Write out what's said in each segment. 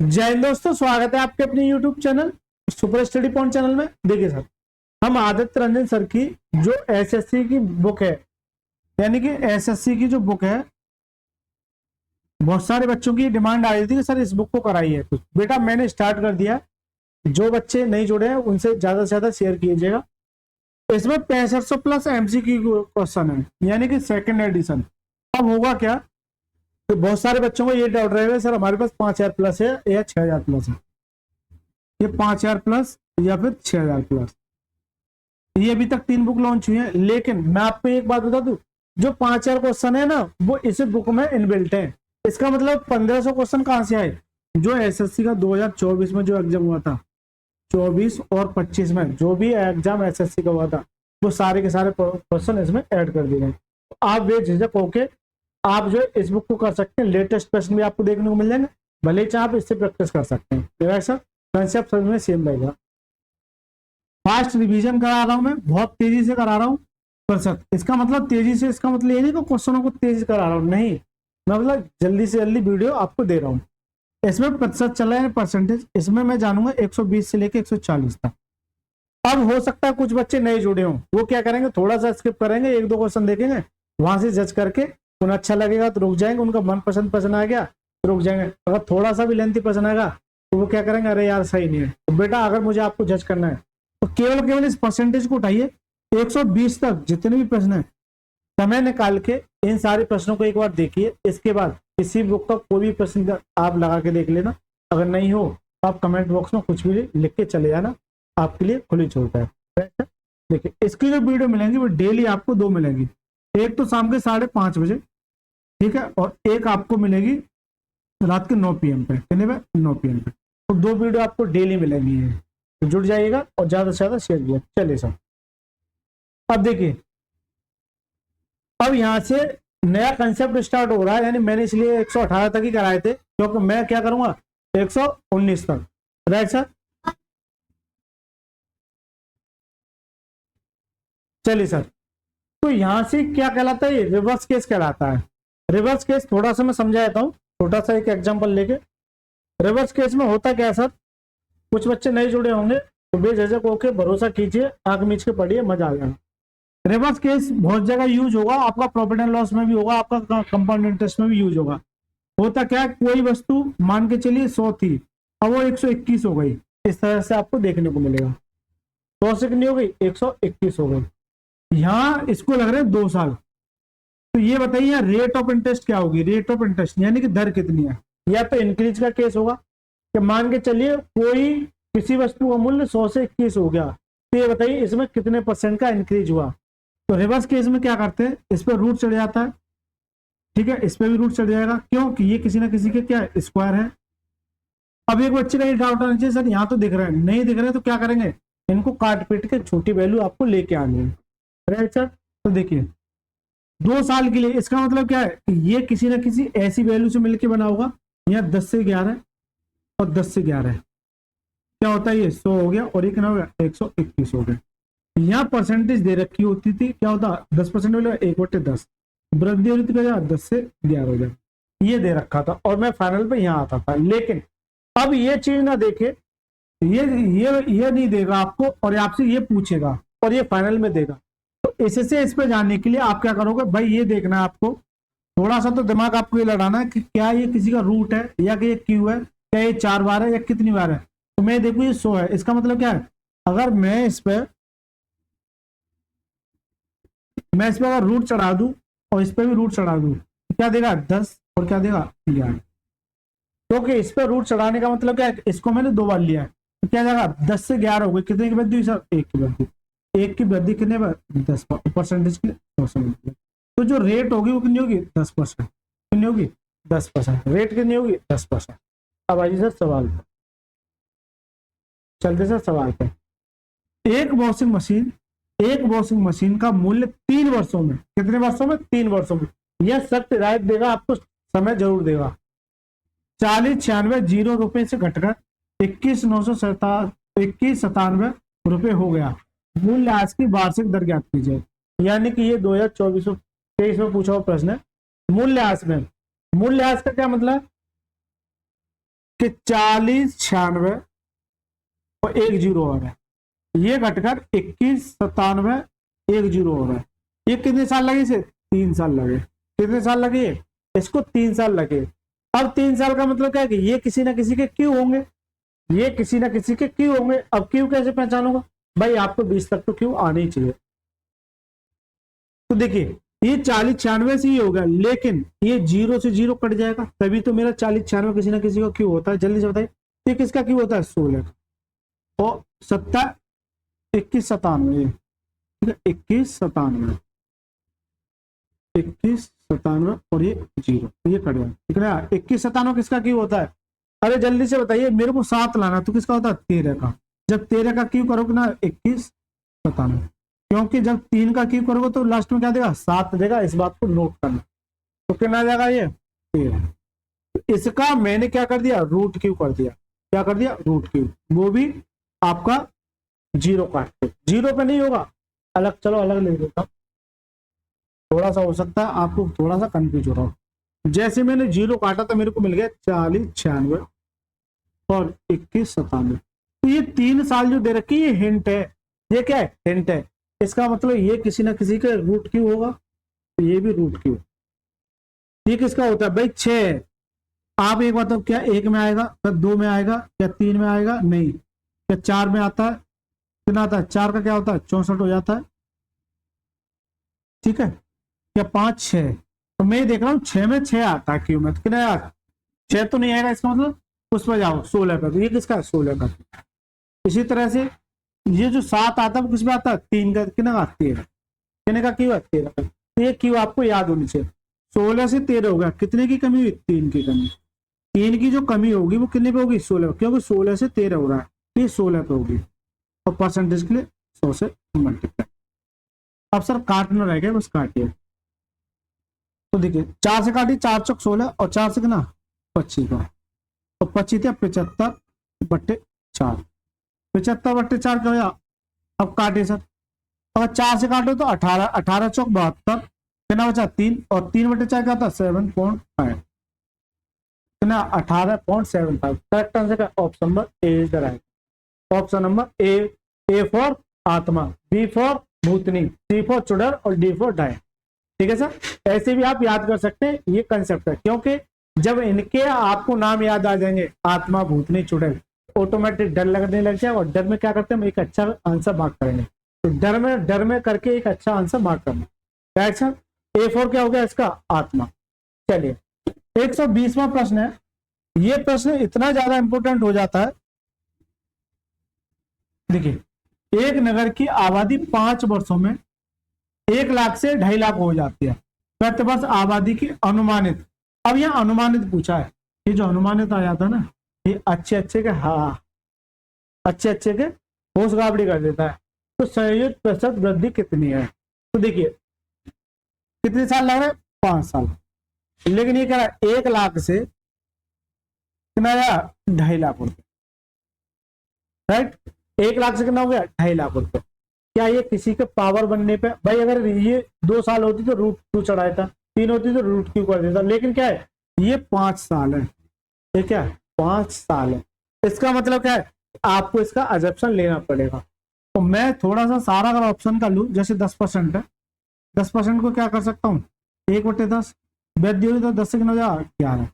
जय हिंद दोस्तों, स्वागत है आपके अपने YouTube channel super study point channel में। देखिए सर, हम आदित्य रंजन सर की जो एसएससी की बुक है, यानी कि एसएससी की जो बुक है, बहुत सारे बच्चों की डिमांड आ रही थी कि सर इस बुक को कराइए। तो बेटा मैंने स्टार्ट कर दिया। जो बच्चे नहीं जुड़े हैं उनसे ज्यादा से ज्यादा शेयर कीजिएगा। इसमें 6500 प्लस MCQ क्वेश्चन है, यानी कि सेकंड एडिशन। अब होगा क्या, तो बहुत सारे बच्चों को ये डाउट रहेगा सर हमारे पास 5000 प्लस है या 6000 प्लस है। ये 5000 प्लस या फिर 6000 प्लस, ये अभी तक 3 बुक लॉन्च हुई है। लेकिन मैं आपको एक बात बता दूं, जो 5000 क्वेश्चन है ना वो इस बुक में इनबिल्ट है। इसका मतलब 1500 क्वेश्चन कहां से आए, जो एसएससी का 2024 में जो एग्जाम हुआ था, 24 और 25 में जो भी एग्जाम एसएससी का हुआ था, वो सारे के सारे क्वेश्चन इसमें ऐड कर दिए गए। आप बेझिझक होके आप जो इस बुक को कर सकते हैं। लेटेस्ट प्रश्न भी आपको देखने को मिल जाएंगे, भले चाहे आप इससे प्रैक्टिस कर सकते हैं। ऐसा कंसेप्ट में सेम रहेगा। फास्ट रिवीजन करा रहा हूं मैं, बहुत तेजी से करा रहा हूं प्रतिशत। इसका मतलब तेजी से, इसका मतलब ये नहीं कि क्वेश्चनों को तेजी करा रहा हूं, नहीं, मैं मतलब जल्दी से जल्दी वीडियो आपको दे रहा हूं। इसमें प्रतिशत चला है परसेंटेज, इसमें मैं जानूंगा 120 से लेकर 140 तक। अब हो सकता है कुछ बच्चे नए जुड़े हों, वो क्या करेंगे, थोड़ा सा स्किप करेंगे, 1-2 क्वेश्चन देखेंगे, वहां से जज करके उन्हें अच्छा लगेगा तो रुक जाएंगे, उनका मनपसंद पसंद आ गया तो रुक जाएंगे। अगर थोड़ा सा भी लेंथी पसंद आएगा तो वो क्या करेंगे, अरे यार सही नहीं है। तो बेटा अगर मुझे आपको जज करना है तो केवल इस परसेंटेज को उठाइए, 120 तक जितने भी प्रश्न है समय निकाल के इन सारे प्रश्नों को एक बार देखिए। इसके बाद किसी बुक का कोई भी प्रश्न आप लगा के देख लेना, अगर नहीं हो तो आप कमेंट बॉक्स में कुछ भी लिख के चले जाना, आपके लिए खुली छूट है। देखिए इसकी जो वीडियो मिलेंगी वो डेली आपको 2 मिलेंगी, एक तो शाम के 5:30 बजे, ठीक है, और एक आपको मिलेगी रात के 9 PM पे, कितने पे, 9 PM पे। तो 2 वीडियो आपको डेली मिलेंगी, तो जुड़ जाइएगा और ज्यादा से ज्यादा शेयर किया। चलिए सर, अब देखिए, अब यहां से नया कंसेप्ट स्टार्ट हो रहा है। यानी मैंने इसलिए 118 तक ही कराए थे, क्योंकि मैं क्या करूंगा 119 तक, राइट सर। चलिए सर, तो यहां से क्या कहलाता है, ये रिवर्स केस कहलाता है। रिवर्स केस थोड़ा सा मैं समझा देता हूं, छोटा सा एक एग्जांपल लेके। रिवर्स केस में होता क्या है सर, कुछ बच्चे नहीं जुड़े होंगे तो बेझिझक होकर भरोसा कीजिए, आंख मीच के पढ़िए, मजा आ जाएगा। रिवर्स केस बहुत जगह यूज होगा, आपका प्रॉफिट एंड लॉस में भी होगा, आपका कंपाउंड इंटरेस्ट में भी यूज होगा। होता क्या है, कोई वस्तु मान के चलिए 100 थी, अब वो 121 हो गई, इस तरह से आपको देखने को मिलेगा। 100 से कितनी हो गई, 121 हो गई। यहाँ इसको लग रहे हैं 2 साल, तो ये बताइए रेट ऑफ इंटरेस्ट क्या होगी। रेट ऑफ इंटरेस्ट यानी कि दर कितनी है। या तो इंक्रीज का केस होगा कि मान के चलिए कोई किसी वस्तु का मूल्य 100 से 21 हो गया, तो ये बताइए इसमें कितने % का इंक्रीज हुआ। तो रिवर्स केस में क्या करते हैं, इस पर रूट चढ़ जाता है, ठीक है, इस पर भी रूट चढ़ जाएगा, क्योंकि ये किसी ना किसी के क्या है, स्क्वायर है। अब एक बच्चे का ये डाउट आना चाहिए, सर यहाँ तो दिख रहा है, नहीं दिख रहा है तो क्या करेंगे, इनको काट पीट के छोटी वैल्यू आपको लेके आनी है, राइट सर। तो देखिए 2 साल के लिए, इसका मतलब क्या है कि ये किसी ना किसी ऐसी वैल्यू से मिलकर बना होगा। यहाँ 10 से 11 और 10 से 11 क्या होता है, ये 100 हो गया और ये कितना हो गया, 121 हो गया। यहाँ परसेंटेज दे रखी होती थी, क्या होता 10% मिलेगा, 1/10 वृद्धि हो रही थी, 10 से 11 हो जाए, ये दे रखा था और मैं फाइनल पे यहाँ आता था। लेकिन अब ये चीज ना देखे, ये नहीं देगा आपको और आपसे ये पूछेगा और ये फाइनल में देगा। तो इससे इस पे जानने के लिए आप क्या करोगे भाई, ये देखना है आपको, थोड़ा सा तो दिमाग आपको ये लड़ाना है कि क्या ये किसी का रूट है या कि ये क्यू है, क्या ये 4 बार है या कितनी बार है। तो मैं देखू ये 100 है, इसका मतलब क्या है, अगर मैं इस पर अगर रूट चढ़ा दूं और इस पर भी रूट चढ़ा दूं तो क्या देगा, 10 और क्या देगा, 11। क्योंकि इस पर रूट चढ़ाने का मतलब क्या है, इसको मैंने 2 बार लिया है, तो क्या जाएगा 10 से 11 हो गई, कितने की वृद्धि सर, 1 की वृद्धि। 1 की वृद्धि कितने पर, 10 परसेंटेज के 200। तो जो रेट होगी वो कितनी होगी, 10%। कितनी होगी, 10%। रेट कितनी होगी, 10%। अब आइए सर सवाल पर, चलते सर सवाल पर। एक वॉशिंग मशीन का मूल्य 3 वर्षों में, कितने वर्षों में, 3 वर्षों में, यह सख्त हिदायत देगा, आपको समय जरूर देगा, 4096 रुपए से घटकर 2197 रुपए हो गया। मूल्य आज की वार्षिक दर ज्ञात कीजिए। यानी कि ये 2024-23 में पूछा हुआ प्रश्न है। मूल्यह्रास में, मूल्यह्रास का क्या मतलब, कि 40 96 और 1 जीरो और है, ये घटकर 21 97 1 जीरो हो रहा है। ये कितने साल लगे इसे? 3 साल लगे। कितने साल लगे? इसको 3 साल लगे। अब 3 साल का मतलब क्या है कि ये किसी ना किसी के क्यू होंगे, ये किसी ना किसी के क्यू होंगे। अब क्यू कैसे पहचानूंगा? भाई आपको 20 तक तो क्यू आने ही चाहिए। तो देखिए ये 40 96 से ही होगा, लेकिन ये 0 से 0 कट जाएगा, तभी तो मेरा 40 96 किसी ना किसी का क्यू होता है। जल्दी से बताइए ये किसका क्यू होता है? 16 का। और 21 97, 21 97 21 97 और ये 0, ये कट गया। ठीक है ना? 21 97 किसका क्यू होता है? अरे जल्दी से बताइए, मेरे को 7 लाना, तो किसका होता है? 13 का। जब 13 का क्यू करोगे ना 21 97, क्योंकि जब 3 का क्यू करोगे तो लास्ट में क्या देगा? 7 देगा। इस बात को नोट करना। तो कितना जाएगा? ये 13। तो इसका मैंने क्या कर दिया? रूट क्यू कर दिया। क्या कर दिया? Root Q. वो भी आपका 0 काट के। 0 पे नहीं होगा, अलग, चलो अलग ले लेता हूं, थोड़ा सा हो सकता है आपको थोड़ा सा कंफ्यूज हो रहा हो। जैसे मैंने 0 काटा तो मेरे को मिल गया 40 96 और 21 97। तो ये 3 साल जो दे रखी है, ये हिंट है। ये क्या है? हिंट है। इसका मतलब ये किसी ना किसी का रूट क्यू होगा, तो ये भी रूट क्यू। ये किसका होता है भाई? 6। आप एक बताओ, क्या 1 में आएगा, क्या 2 में आएगा, क्या 3 में आएगा? नहीं। क्या 4 में आता है? कितना आता है? 4 का क्या होता है? 64 हो जाता है। ठीक है? क्या 5 6? तो मैं देख रहा हूँ 6 में 6 आता है क्यू में, तो कितना यार? 6 तो नहीं आएगा, इसका मतलब उस पर जाओ 16 पे। तो ये किसका है? 16 का। इसी तरह से ये जो 7 आता है वो किस में आता है? 3 का। कितना का? 13। कितने का क्यू है? 13 का। तो ये क्यू आपको याद होनी चाहिए। 16 से 13 हो गया, कितने की कमी हुई? 3 की कमी। 3 की जो कमी होगी वो कितने पे होगी? 16, क्योंकि 16 से 13 हो रहा है, ये 16 पे होगी। और परसेंटेज के लिए 100 से मल्टीप्लाई। अब सर काटना रह गया, बस काटिए। तो देखिए 4 से काटिए, 4 चौक 16 और 4 से कितना? 25 का। और 25 थे 75/4। 75/4 क्या होगा? अब काटिए सर। अगर 4 से काटो तो 18, 18 चौक 72, कितना बचा? 3, और 3/4 क्या था? 7.5, कितना? 18.75। करेक्ट आंसर का option number A is the right. Option number A for आत्मा, बी फॉर भूतनी, सी फॉर चुड़ैल और डी फॉर डाय। ठीक है सर? ऐसे भी आप याद कर सकते हैं, ये कंसेप्ट है। क्योंकि जब इनके आपको नाम याद आ जाएंगे, आत्मा, भूतनी, चुड़ैल, ऑटोमेटिक डर लगने लग जाए। और डर में क्या करते हैं? हम एक अच्छा आंसर मार्क करेंगे। तो डर में करके एक अच्छा आंसर मार्क करना। Right sir? ए फॉर क्या हो गया इसका? आत्मा। चलिए 120वां प्रश्न है। ये प्रश्न इतना ज्यादा इंपॉर्टेंट हो जाता है। देखिए एक नगर की आबादी 5 वर्षों में 1 लाख से 2.5 लाख हो जाती है। प्रति वर्ष आबादी की अनुमानित, अब यह अनुमानित पूछा है। ये जो अनुमानित आ जाता है ना, ये अच्छे के अच्छे के होश गाबड़ी कर देता है। तो संयोजित प्रतिशत वृद्धि कितनी है? तो देखिए कितने साल लग रहे हैं? 5 साल। लेकिन ये कह रहा है 1 लाख से कितना आया? 2.5 लाख रुपए। राइट? 1 लाख से कितना हो गया? 2.5 लाख रुपए। क्या ये किसी के पावर बनने पे? भाई अगर ये 2 साल होती तो रूट क्यू चढ़ाता, 3 होती तो रूट क्यू कर देता। लेकिन क्या है? ये 5 साल है। ये क्या है? 5 साल है। इसका मतलब क्या है? आपको इसका अजप्शन लेना पड़ेगा। तो मैं थोड़ा सा सारा अगर ऑप्शन का लूं, जैसे 10% है, 10% को क्या कर सकता हूँ? 1/10 वैध होगी तो 10 से कितना हो जाएगा? 11।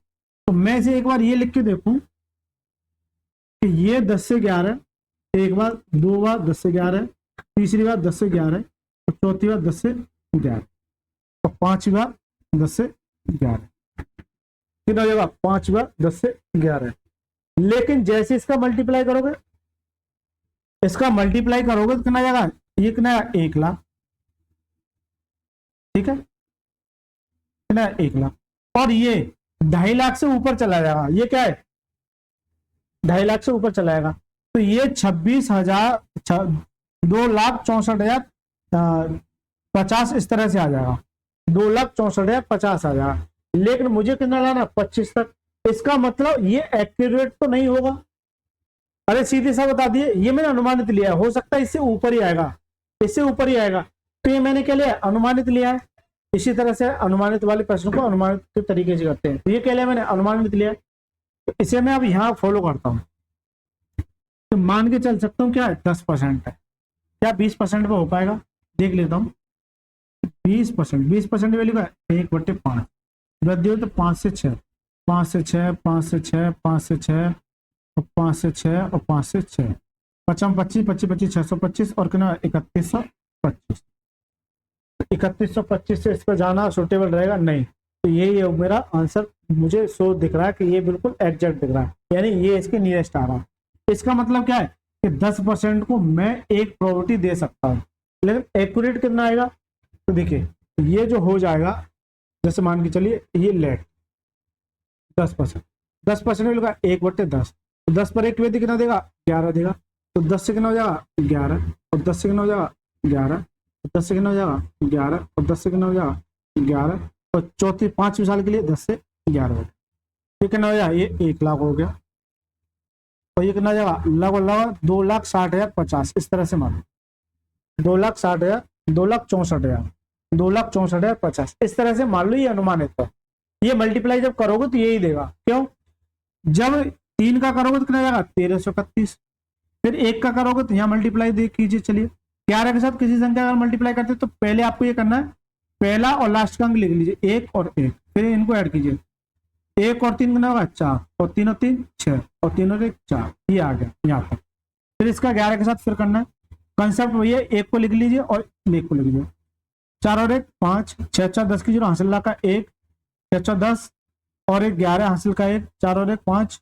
तो मैं इसे एक बार ये लिख के देखूं कि ये 10 से 11, एक बार, 2 बार 10 से 11, तीसरी बार 10 से 11, और चौथी बार 10 से 11, और 5वीं बार 10 से 11। कितना हो जाएगा? 5 बार 10 से 11। लेकिन जैसे इसका मल्टीप्लाई करोगे, तो कितना जाएगा? ये कितना? 1 लाख। ठीक है? कितना? 1 लाख। और ये 2.5 लाख से ऊपर चला जाएगा। ये क्या है? 2.5 लाख से ऊपर चला जाएगा। तो ये 26,000, 2,64,050 इस तरह से आ जाएगा। 2,64,050 आ जाएगा। लेकिन मुझे कितना लाना? 25 तक। इसका मतलब ये एक्यूरेट तो नहीं होगा। अरे सीधे सा बता दिए, ये मैंने अनुमानित लिया है, हो सकता है इससे ऊपर ही आएगा, इससे ऊपर ही आएगा। तो ये मैंने क्या लिया? अनुमानित लिया है। इसी तरह से अनुमानित वाले प्रश्न को अनुमानित के तरीके से करते हैं। तो ये क्या लिया मैंने? अनुमानित लिया। तो इसे मैं अब यहाँ फॉलो करता हूँ, तो मान के चल सकता हूँ क्या है 10% है, क्या 20% पे हो पाएगा, देख लेता हूँ। 20% वैल्यू का 1/5 वृद्धि हो तो 5 से 6, 5 से 6, 5 से 6, 5 से 6 और 5 से 6 और 5 से 6, 55, 25, 25, 25, 625 और कितना 3125। 3125 से इस पर जाना सूटेबल रहेगा नहीं, तो यही है मेरा आंसर। मुझे शो दिख रहा है कि ये बिल्कुल एग्जैक्ट दिख रहा है, यानी ये इसके नियरेस्ट आ रहा है। इसका मतलब क्या है कि 10% को मैं एक प्रोबेबिलिटी दे सकता हूँ, लेकिन एक्यूरेट कितना आएगा, तो देखिए ये जो हो जाएगा, जैसे मान के चलिए ये लेट 10%, 10% मिलेगा 1/10, तो 10 पर 1 कितना देगा 11 देगा, तो 10 से कितना हो जाएगा 11, और 10 से कितना हो जाएगा 11, 10 से कितना हो जाएगा 11, और 10 से कितना हो जाएगा 11, और चौथी 5 साल के लिए 10 से 11 हो गया, ये कितना हो जाएगा ये 1 लाख हो गया, और ये कितना हो जाएगा लगभग 2,60,050, इस तरह से मानो 2,60,000, 2,64,000, 2,64,050, इस तरह से मान लो ये अनुमानित है। ये मल्टीप्लाई जब करोगे तो यही देगा, क्यों, जब 3 का करोगे तो कितना जाएगा 1331, फिर 1 का करोगे तो यहाँ मल्टीप्लाई दे कीजिए, चलिए 11 के साथ किसी संख्या अगर मल्टीप्लाई करते तो पहले आपको ये करना है, पहला और लास्ट का अंक लिख लीजिए 1 और 1, फिर इनको ऐड कीजिए, 1 और 3 कितना होगा 4, और 3 और 3 6, और 3 और 1 4, ये आ गया यहाँ पर। फिर इसका 11 के साथ फिर करना है, कंसेप्ट वही है, 1 को लिख लीजिए और 1 को लिख लीजिए, 4 और 1 5, 6 4 10 की 0 हासिल का 1, 6 4 10 और 1 11 हासिल का 1, 4 और 1 5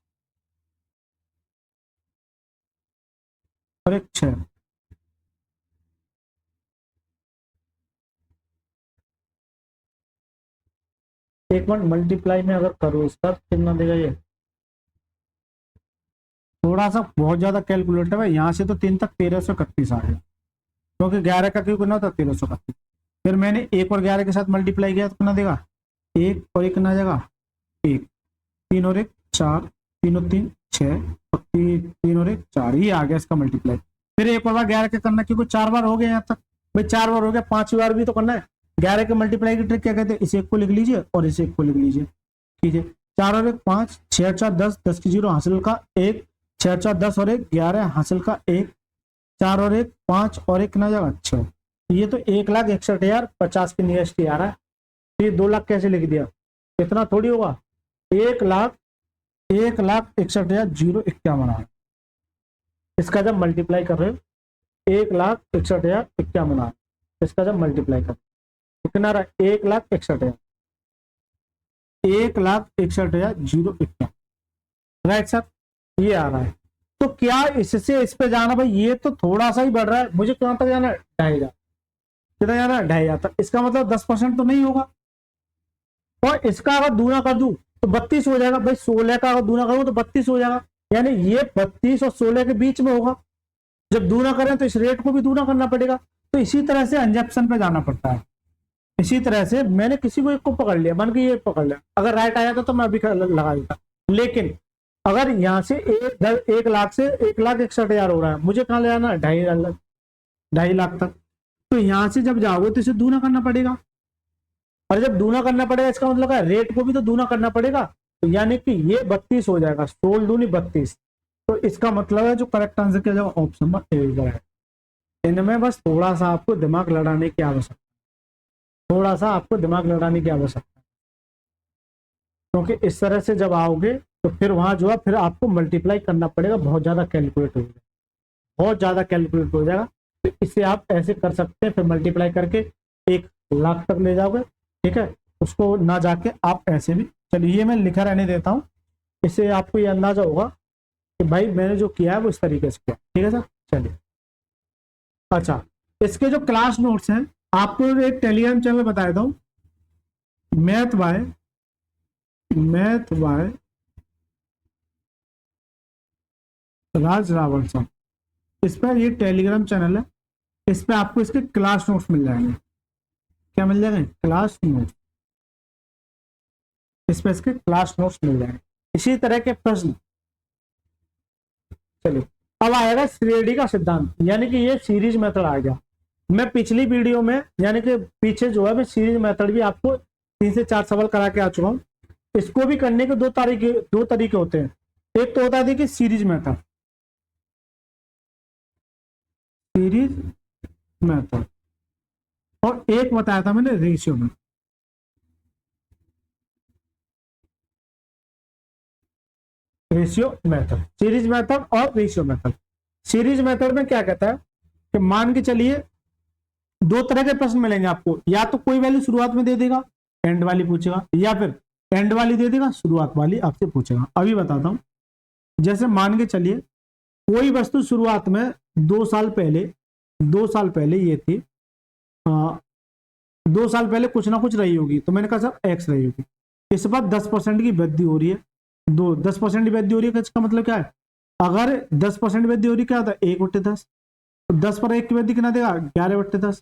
और 1 6, एक मिनट मल्टीप्लाई में अगर करो इसका कितना देगा, ये थोड़ा सा बहुत ज्यादा कैलकुलेटर है, यहाँ से तो 3 तक 1331 आ गया, क्योंकि 11 का क्यों करना था 1331, फिर मैंने 1 और 11 के साथ मल्टीप्लाई किया तो कितना देगा 1 और 1 कितना जाएगा 1, 3 और 1 4, 3 और 3 6, और 3 और 1 4, ये आ गया इसका मल्टीप्लाई। फिर एक और बार 11 का करना, क्योंकि 4 बार हो गया यहाँ तक, भाई 4 बार हो गया, 5 बार भी तो करना है। 11 के मल्टीप्लाई की ट्रिक क्या कहते हैं, इस 1 को लिख लीजिए और इस 1 को लिख लीजिए, ठीक है, 4 और 1 5, 6 4 10, 10 की 0 हासिल का 1, 6 4 10 और 1 11 हासिल का 1, 4 और 1 5 और 1 कितना जाएगा 6, ये तो 1,61,050 के नियरेस्ट ही आ रहा है। ये 2 लाख कैसे लिख दिया, इतना थोड़ी होगा, 1,61,051 आ, इसका जब मल्टीप्लाई कर रहे हो 1,61,051 आ, इसका जब मल्टीप्लाई कर कितना रहा 1,61,000, 1,61,051, राइट सर, ये आ रहा है। तो क्या इससे इस पे जाना, भाई ये तो थोड़ा सा ही बढ़ रहा है, मुझे कहां तक जाना है 2,500, कितना जाना है 2,500 तक, इसका मतलब 10% तो नहीं होगा, और इसका अगर दूना कर दूं तो 32 हो जाएगा, भाई 16 का अगर दूना करूं तो 32 हो जाएगा, यानी ये 32 और 16 के बीच में होगा। जब दूना करें तो इस रेट को भी दूना करना पड़ेगा, तो इसी तरह से अंजप्शन पे जाना पड़ता है। इसी तरह से मैंने किसी को एक को पकड़ लिया, मान के ये पकड़ लिया, अगर राइट आया था तो मैं अभी लगा देता, लेकिन अगर यहाँ से 1 लाख से 1,61,000 हो रहा है, मुझे कहाँ ले जाना है 2.5 लाख तक, तो यहाँ से जब जाओगे तो इसे दूना करना पड़ेगा, और जब दूना करना पड़ेगा इसका मतलब है रेट को भी तो दूना करना पड़ेगा, तो यानी कि ये 32 हो जाएगा, 16 दूनी 32, तो इसका मतलब है जो करेक्ट आंसर किया जाएगा ऑप्शन नंबर ए है। इनमें बस थोड़ा सा आपको दिमाग लड़ाने की आवश्यकता, थोड़ा सा आपको दिमाग लड़ाने की आवश्यकता, क्योंकि इस तरह से जब आओगे तो फिर वहां जो है फिर आपको मल्टीप्लाई करना पड़ेगा, बहुत ज्यादा कैलकुलेट हो जाएगा, बहुत ज्यादा कैलकुलेट हो जाएगा। तो इसे आप ऐसे कर सकते हैं, फिर मल्टीप्लाई करके 1 लाख तक ले जाओगे, ठीक है, उसको ना जाके आप ऐसे भी, चलिए ये मैं लिखा रहने देता हूँ, इससे आपको ये अंदाजा होगा कि भाई मैंने जो किया है वो इस तरीके से किया, ठीक है सर। चलिए अच्छा, इसके जो क्लास नोट्स हैं आपको एक टेलीग्राम चैनल बता देता हूँ, मैथ बाय राज रावल सर, इस पर ये टेलीग्राम चैनल है, इस पर आपको इसके क्लास नोट्स मिल जाएंगे। क्या मिल जाएंगे, क्लास नोट्स, इस पर इसके क्लास नोट्स मिल जाएंगे, इसी तरह के प्रश्न। चलिए अब आएगा श्रेणी का सिद्धांत, यानी कि ये सीरीज मेथड आ गया। मैं पिछली वीडियो में यानी कि पीछे जो है मैं सीरीज मेथड भी आपको 3 से 4 सवाल करा के आ चुका हूँ, इसको भी करने के दो तरीके होते हैं। एक तो होता है देखिए सीरीज मेथड, और एक बताया था मैंने रेशियो में। रेशियो मेथड, सीरीज मेथड और रेशियो मेथड। सीरीज मेथड में क्या कहता है कि मान के चलिए दो तरह के प्रश्न मिलेंगे आपको, या तो कोई वैल्यू शुरुआत में दे देगा, एंड वाली पूछेगा, या फिर एंड वाली दे देगा, शुरुआत वाली आपसे पूछेगा। अभी बताता हूं, जैसे मान के चलिए कोई वस्तु शुरुआत में 2 साल पहले ये थी, 2 साल पहले कुछ ना कुछ रही होगी, तो मैंने कहा सर एक्स रही होगी। इस बार 10% की वृद्धि हो रही है, 10% की वृद्धि हो रही है, इसका मतलब क्या है, अगर 10% वृद्धि हो रही क्या होता है 1/10, तो 10 पर 1 की वृद्धि कितना देगा 11/10,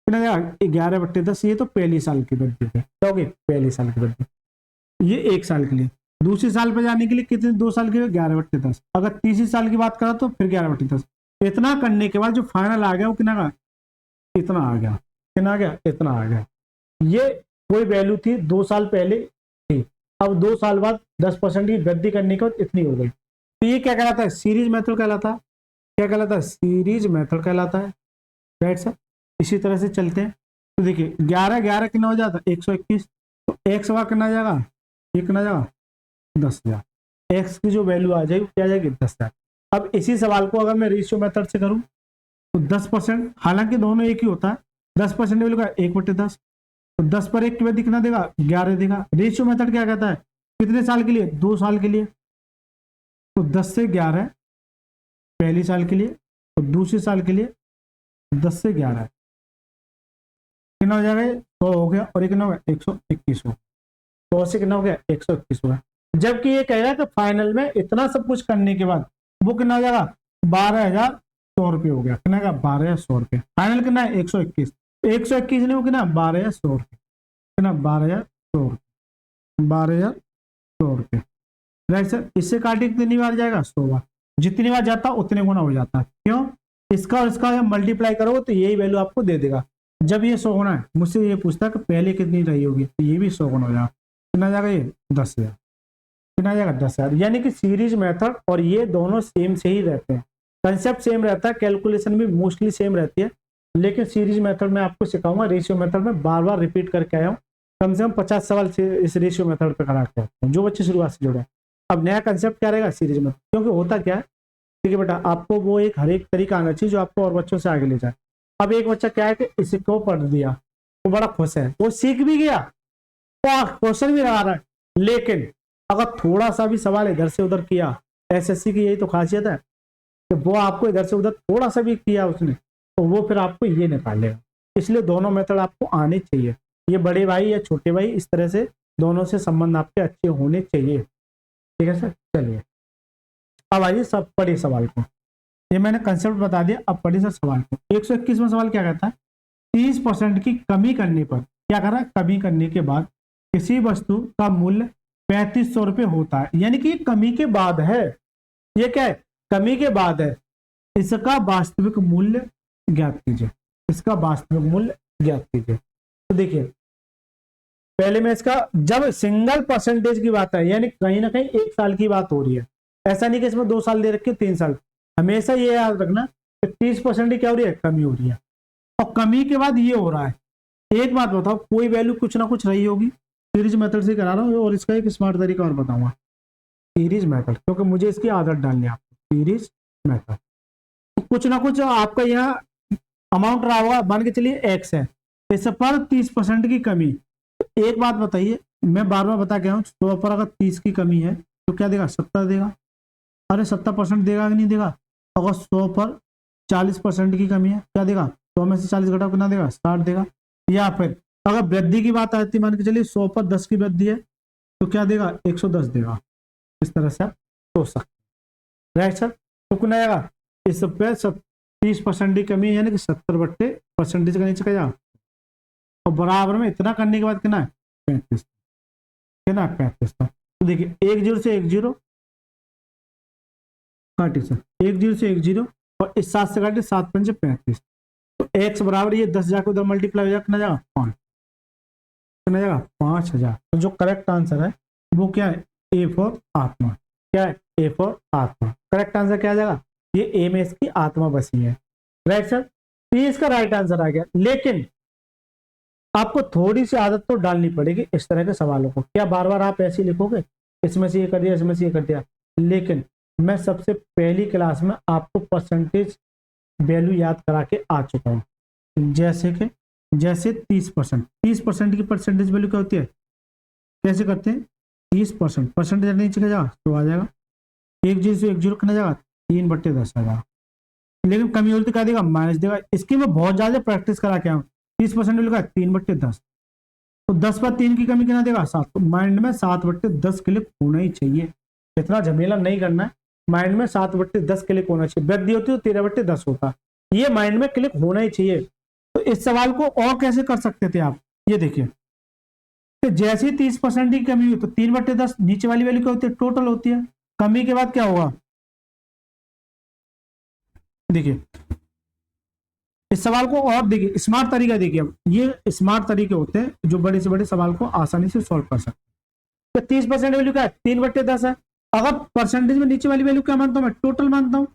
कितना देगा 11/10। ये तो पहली साल की वृद्धि है, क्या होगी पहली साल की वृद्धि, ये 1 साल के लिए। दूसरी साल पर जाने के लिए कितने 2 साल के लिए 11/10। अगर तीसरी साल की बात करा तो फिर 11/10। इतना करने के बाद जो फाइनल आ गया वो कितना का इतना आ गया, कितना आ गया इतना आ गया। ये कोई वैल्यू थी 2 साल पहले थी, अब 2 साल बाद 10% की वृद्धि करने के बाद इतनी हो गई। तो ये क्या कहलाता है सीरीज मेथड कहलाता है, क्या कहलाता है सीरीज मेथड कहलाता है, राइट सर। इसी तरह से चलते हैं, तो देखिए 11 कितना हो जाता है 121, तो एक्स का कितना जाएगा, ये कितना जाएगा 10,000, एक्स की जो वैल्यू आ जाएगी क्या जाएगी 10,000। अब इसी सवाल को अगर मैं रेशियो मेथड से करूं तो 10%, हालांकि दोनों एक ही होता है, 10% वैल्यू का 1/10, तो 10 पर 1 की वैल्यू कितना देगा 11 देगा। रेशियो मेथड क्या कहता है कितने साल के लिए 2 साल के लिए, तो 10 से 11 पहली साल के लिए, तो दूसरी साल के लिए 10 से 11 कितना हो जाएगा 100 हो गया, और ये कितना हो गया 121 हो, 100 से कितना हो गया 121 हो गया। जबकि ये कह रहा है कि फाइनल में इतना सब कुछ करने के बाद वो कितना हो जाएगा 12,100 रुपये हो गया, कितना का 12,100 रुपये। फाइनल कितना है 121, 121 नहीं वो कितना 12,100 रुपये, कितना 12,100 रुपये, 12,100 रुपये, राइट सर। इससे काटे कितनी बार जाएगा 100 बार, जितनी बार जाता उतने गुना हो जाता है। क्यों, इसका और इसका मल्टीप्लाई करोगे तो यही वैल्यू आपको दे देगा। जब ये 100 गुना है, मुझसे ये पूछता है कि पहले कितनी रही होगी, तो ये भी 100 गुना हो जाएगा, कितना जाएगा ये 10,000, कितना जाएगा 10,000। यानी कि सीरीज मेथड और ये दोनों सेम से ही रहते हैं, कंसेप्ट सेम रहता है, कैलकुलेशन भी मोस्टली सेम रहती है, लेकिन सीरीज मेथड में आपको सिखाऊंगा, रेशियो मेथड में बार बार रिपीट करके आया हूँ, कम से कम 50 सवाल से इस रेशियो मेथड पर करा के आते हैं जो बच्चे शुरुआत से जुड़े। अब नया कंसेप्ट क्या रहेगा सीरीज मेथड, क्योंकि होता क्या है, ठीक है बेटा, आपको वो एक हर एक तरीका आना चाहिए जो आपको और बच्चों से आगे ले जाए। अब एक बच्चा क्या है कि इसको पढ़ दिया, वो बड़ा खुश है, वो सीख भी गया, क्वेश्चन भी लगा रहा है, लेकिन अगर थोड़ा सा भी सवाल इधर से उधर किया, एसएससी की यही तो खासियत है कि वो आपको इधर से उधर थोड़ा सा भी किया उसने, तो वो फिर आपको ये निकालेगा। इसलिए दोनों मेथड आपको आने चाहिए, ये बड़े भाई या छोटे भाई, इस तरह से दोनों से संबंध आपके अच्छे होने चाहिए, ठीक है सर। चलिए अब आइए सब पढ़िए सवाल को, ये मैंने कंसेप्ट बता दिया, अब पढ़िए सर सवाल को। 121वां सवाल क्या कहता है, 30% की कमी करने पर, क्या कर रहा है, कमी करने के बाद किसी वस्तु का मूल्य 3500 रुपये होता है, यानी कि कमी के बाद है, ये क्या है कमी के बाद है, इसका वास्तविक मूल्य ज्ञात कीजिए, इसका वास्तविक मूल्य ज्ञात कीजिए। तो देखिए पहले मैं इसका, जब सिंगल परसेंटेज की बात है, यानी कहीं ना कहीं 1 साल की बात हो रही है, ऐसा नहीं कि इसमें 2 साल दे रखे 3 साल, हमेशा ये याद रखना कि 30% की क्या हो रही है कमी हो रही है, और कमी के बाद ये हो रहा है। एक बात बताओ, कोई वैल्यू कुछ ना कुछ रही होगी, सीरीज मेथड से करा रहा हूँ, और इसका एक स्मार्ट तरीका और बताऊंगा, सीरीज मेथड, क्योंकि मुझे इसकी आदत डालनी है आपको, सीरीज मेथड। तो कुछ ना कुछ आपका यहाँ अमाउंट रहा होगा, मान के चलिए एक्स है, इस पर 30% की कमी। तो एक बात बताइए, मैं बार बार बता गया हूँ, 100 पर अगर 30 की कमी है तो क्या देगा 70 देगा, अरे 70% देगा कि नहीं देगा। अगर 100 पर 40% की कमी है, क्या देगा 100 में से 40 घटाओ कितना देगा 60 देगा। या फिर अगर वृद्धि की बात आती है, मान के चलिए 100 पर 10 की वृद्धि है, तो क्या देगा 110 देगा। इस तरह से आप सोच सकते, राइट सर। तो कितना आएगा इस पे 30% की कमी, यानी कि 70/% का नीचे क्या, और बराबर में इतना करने के बाद कितना है 35, कितना 35। तो देखिए 1 0 से 1 0 काटी सर, 1 0 से 1 0, और इस 7 से काटे 7 5 35, तो x बराबर ये 10 जाकर उधर मल्टीप्लाई हो जाएगा, कितना जाएगा 5, कितना जाएगा 5,000। तो जो करेक्ट आंसर है वो क्या है, ए फॉर आत्मा। क्या है, ए फॉर आत्मा। करेक्ट आंसर क्या आ जाएगा, ये ए में इसकी आत्मा बसी है। राइट सर, ये इसका राइट आंसर आ गया। लेकिन आपको थोड़ी सी आदत तो डालनी पड़ेगी इस तरह के सवालों को। क्या बार बार आप ऐसे ही लिखोगे, इसमें से ये कर दिया, इसमें से ये कर दिया। लेकिन मैं सबसे पहली क्लास में आपको परसेंटेज वैल्यू याद करा के आ चुका हूं। जैसे 30%, 30% की परसेंटेज वैल्यू क्या होती है, कैसे करते हैं, 30% परसेंटेज नीचे जाएगा तो आ जाएगा 1 से 1 जीरो करना जाएगा 3/10 आ जाएगा। लेकिन कमी होती क्या देगा, माइनस देगा। इसकी मैं बहुत ज्यादा प्रैक्टिस करा के आऊँ। 30% वैल्यू का 3/10, तो 10/3 की कमी कितना देगा, 7। तो माइंड में 7/10 क्लिक होना ही चाहिए, इतना झमेला नहीं करना है। माइंड में 7/10 क्लिक होना चाहिए। वृद्धि होती है तो 13/10 होता, ये माइंड में क्लिक होना ही चाहिए। तो इस सवाल को और कैसे कर सकते थे आप, ये देखिए, तो जैसे ही 30% की कमी हुई तो 3/10 नीचे वाली वैल्यू क्या होती है, टोटल होती है। कमी के बाद क्या होगा, देखिए इस सवाल को और देखिए, स्मार्ट तरीका देखिए। अब ये स्मार्ट तरीके होते हैं जो बड़े से बड़े सवाल को आसानी से सॉल्व कर सकते हैं। तो 30% वैल्यू क्या है, 3/10 है। अगर परसेंटेज में नीचे वाली वैल्यू क्या मानता हूं मैं, टोटल मानता हूं।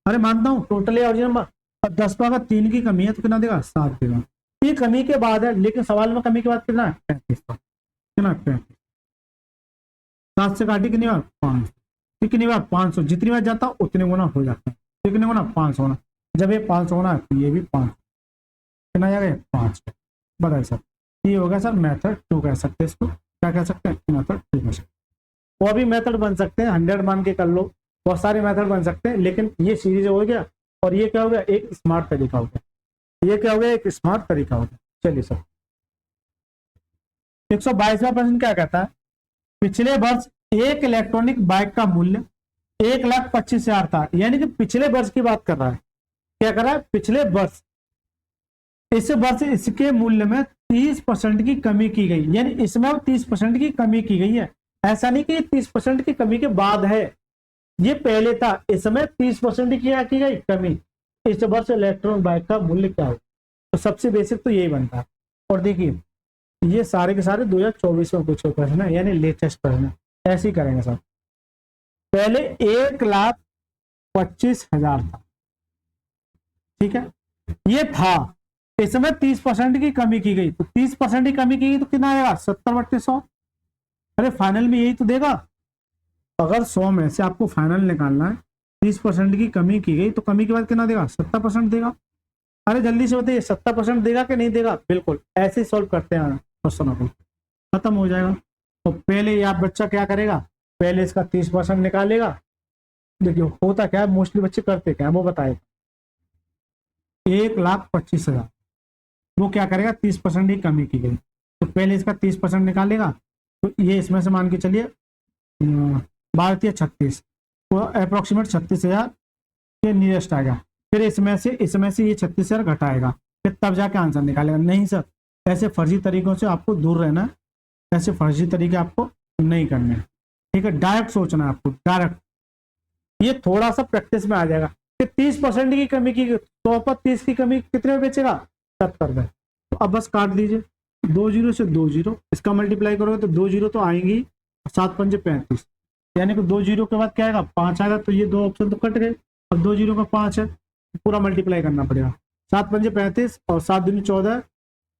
अरे मानता हूं टोटल या ओरिजिनल नंबर। और 10 पर अगर 3 की कमी है तो कितना देगा, 7 देगा। ये कमी के बाद है, लेकिन सवाल में कमी के बाद कितना है, 35। कितना 35, 7 से काटी कितनी बार, 5। कितनी बार, 500। जितनी बार जाता उतने गुना हो जाता है। कितने गुना, 500 होना। जब ये 500 होना है तो ये भी 500। कितना आ जाएगा, 5। बताइए सर, ये होगा सर मेथड 2 कह सकते हैं इसको। क्या कह सकते हैं, मेथड 2 कह सकते हैं। और भी मेथड बन सकते हैं, 100 मान के कर लो, बहुत सारे मेथड बन सकते हैं। लेकिन ये सीरीज हो गया, और ये क्या हो गया, एक स्मार्ट तरीका हो गया। ये क्या हो गया, एक स्मार्ट तरीका हो गया। चलिए सर, 122वां प्रश्न क्या कहता है, पिछले वर्ष एक इलेक्ट्रॉनिक बाइक का मूल्य 1,25,000 था। यानी कि पिछले वर्ष की बात कर रहा है। क्या कर रहा है, पिछले वर्ष। इस वर्ष इसके मूल्य में 30% की कमी की गई, यानी इसमें 30% की कमी की गई है। ऐसा नहीं कि 30% की कमी के बाद है, ये पहले था। इसमें 30% की क्या की गई, कमी। इस वर्ष इलेक्ट्रॉनिक बाइक का मूल्य क्या हो, तो सबसे बेसिक तो यही बनता है। और देखिए ये सारे के सारे 2024 में पूछे प्रश्न है, यानी लेटेस्ट प्रश्न है। ऐसे ही करेंगे सर। पहले 1,25,000 था, ठीक है, ये था। इसमें 30% की कमी की गई, तो 30% की कमी की गई तो कितना आएगा, 70/100। अरे फाइनल में यही तो देगा। अगर 100 में से आपको फाइनल निकालना है, 30% की कमी की गई तो कमी के बाद कितना देगा, 70% देगा। अरे जल्दी से बताइए, 70% देगा कि नहीं देगा। बिल्कुल ऐसे सॉल्व करते हैं क्वेश्चनों को, खत्म हो जाएगा। तो पहले आप बच्चा क्या करेगा, पहले इसका 30% निकालेगा। देखिए होता क्या है, मोस्टली बच्चे करते क्या है वो बताएगा। 1,25,000, वो क्या करेगा, 30% की कमी की गई, तो पहले इसका 30% निकालेगा। तो ये इसमें से मान के चलिए 12×36, तो अप्रोक्सीमेट 36,000 के नियरेस्ट आएगा। फिर इसमें से ये 36,000 घटाएगा, फिर तब जाके आंसर निकालेगा। नहीं सर, ऐसे फर्जी तरीकों से आपको दूर रहना है। ऐसे फर्जी तरीके आपको नहीं करने, ठीक है। डायरेक्ट सोचना है आपको, डायरेक्ट। ये थोड़ा सा प्रैक्टिस में आ जाएगा कि 30% की कमी की, 100 पर 30 की कमी कितने में बेचेगा, 70 में। तो अब बस काट दीजिए, 2 जीरो से 2 जीरो, इसका मल्टीप्लाई करोगे तो 2 जीरो तो आएंगी, 7×5 = 35। यानी कि 2 जीरो के बाद क्या आएगा, 5 आएगा। तो ये 2 ऑप्शन तो कट गए। अब 2 जीरो का 5 है, पूरा मल्टीप्लाई करना पड़ेगा। 7×5 = 35, और 7 दूनी 14,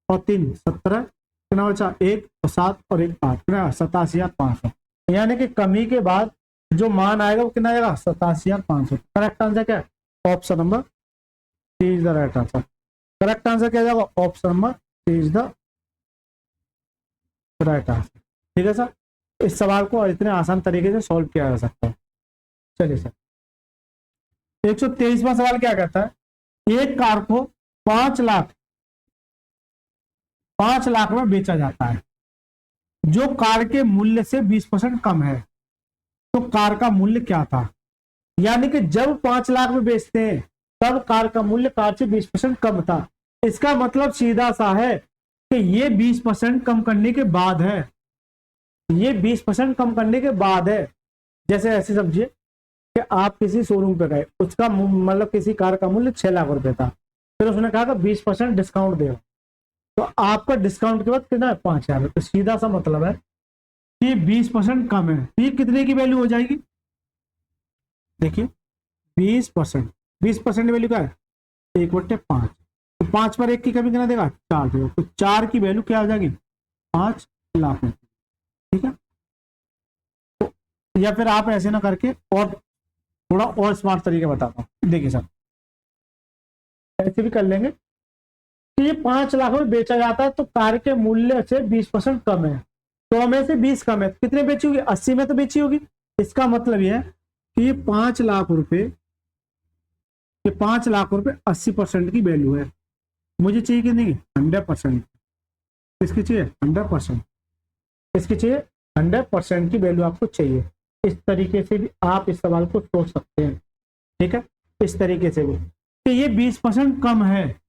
और 3 17, कितना बचा, 1 और 7 और 1 8, कितना 87,500। यानी कि कमी के बाद जो मान आएगा वो कितना आएगा, 87,500। करेक्ट आंसर क्या है, option number C is the right answer. Correct answer क्या जाएगा, option number C is the right answer. ठीक है सर, इस सवाल को इतने आसान तरीके से सॉल्व किया जा सकता है। चलिए सर, 123वां सवाल क्या कहता है, एक कार को 5 लाख में बेचा जाता है, जो कार के मूल्य से 20% कम है। तो कार का मूल्य क्या था। यानी कि जब 5 लाख में बेचते हैं तब कार का मूल्य कार से 20% कम था। इसका मतलब सीधा सा है कि ये 20% कम करने के बाद है, ये 20% कम करने के बाद है। जैसे ऐसे समझिए कि आप किसी शोरूम पे गए, उसका मतलब किसी कार का मूल्य 6 लाख रुपए था, फिर उसने कहा कि 20% डिस्काउंट देगा, तो आपका डिस्काउंट के बाद कितना है, 5,000। तो सीधा सा मतलब है ये 20% कम है, तो ये कितने की वैल्यू हो जाएगी? देखिए 20%, 20% वैल्यू क्या है? 1/5। तो 5 पर 1 की कमी कितना देगा? 4 देगा। तो 4 की वैल्यू क्या हो जाएगी? 5 लाख रुपए। ठीक है, तो या फिर आप ऐसे ना करके और थोड़ा और स्मार्ट तरीके बताता हूँ। देखिए सर, ऐसे भी कर लेंगे कि ये 5 लाख में बेचा जाता है, तो कार के मूल्य से 20% कम है, 100 में से 20 कम है, तो कितने बेची होगी? 80 में तो बेची होगी। इसका मतलब यह है कि ये 5 लाख रुपए, ये 5 लाख रुपए 80% की वैल्यू है। मुझे चाहिए कि नहीं? 100%। इसकी चाहिए 100%, इसकी चाहिए 100% की वैल्यू आपको चाहिए। इस तरीके से भी आप इस सवाल को सोच सकते हैं। ठीक है, इस तरीके से भी कि ये 20% कम है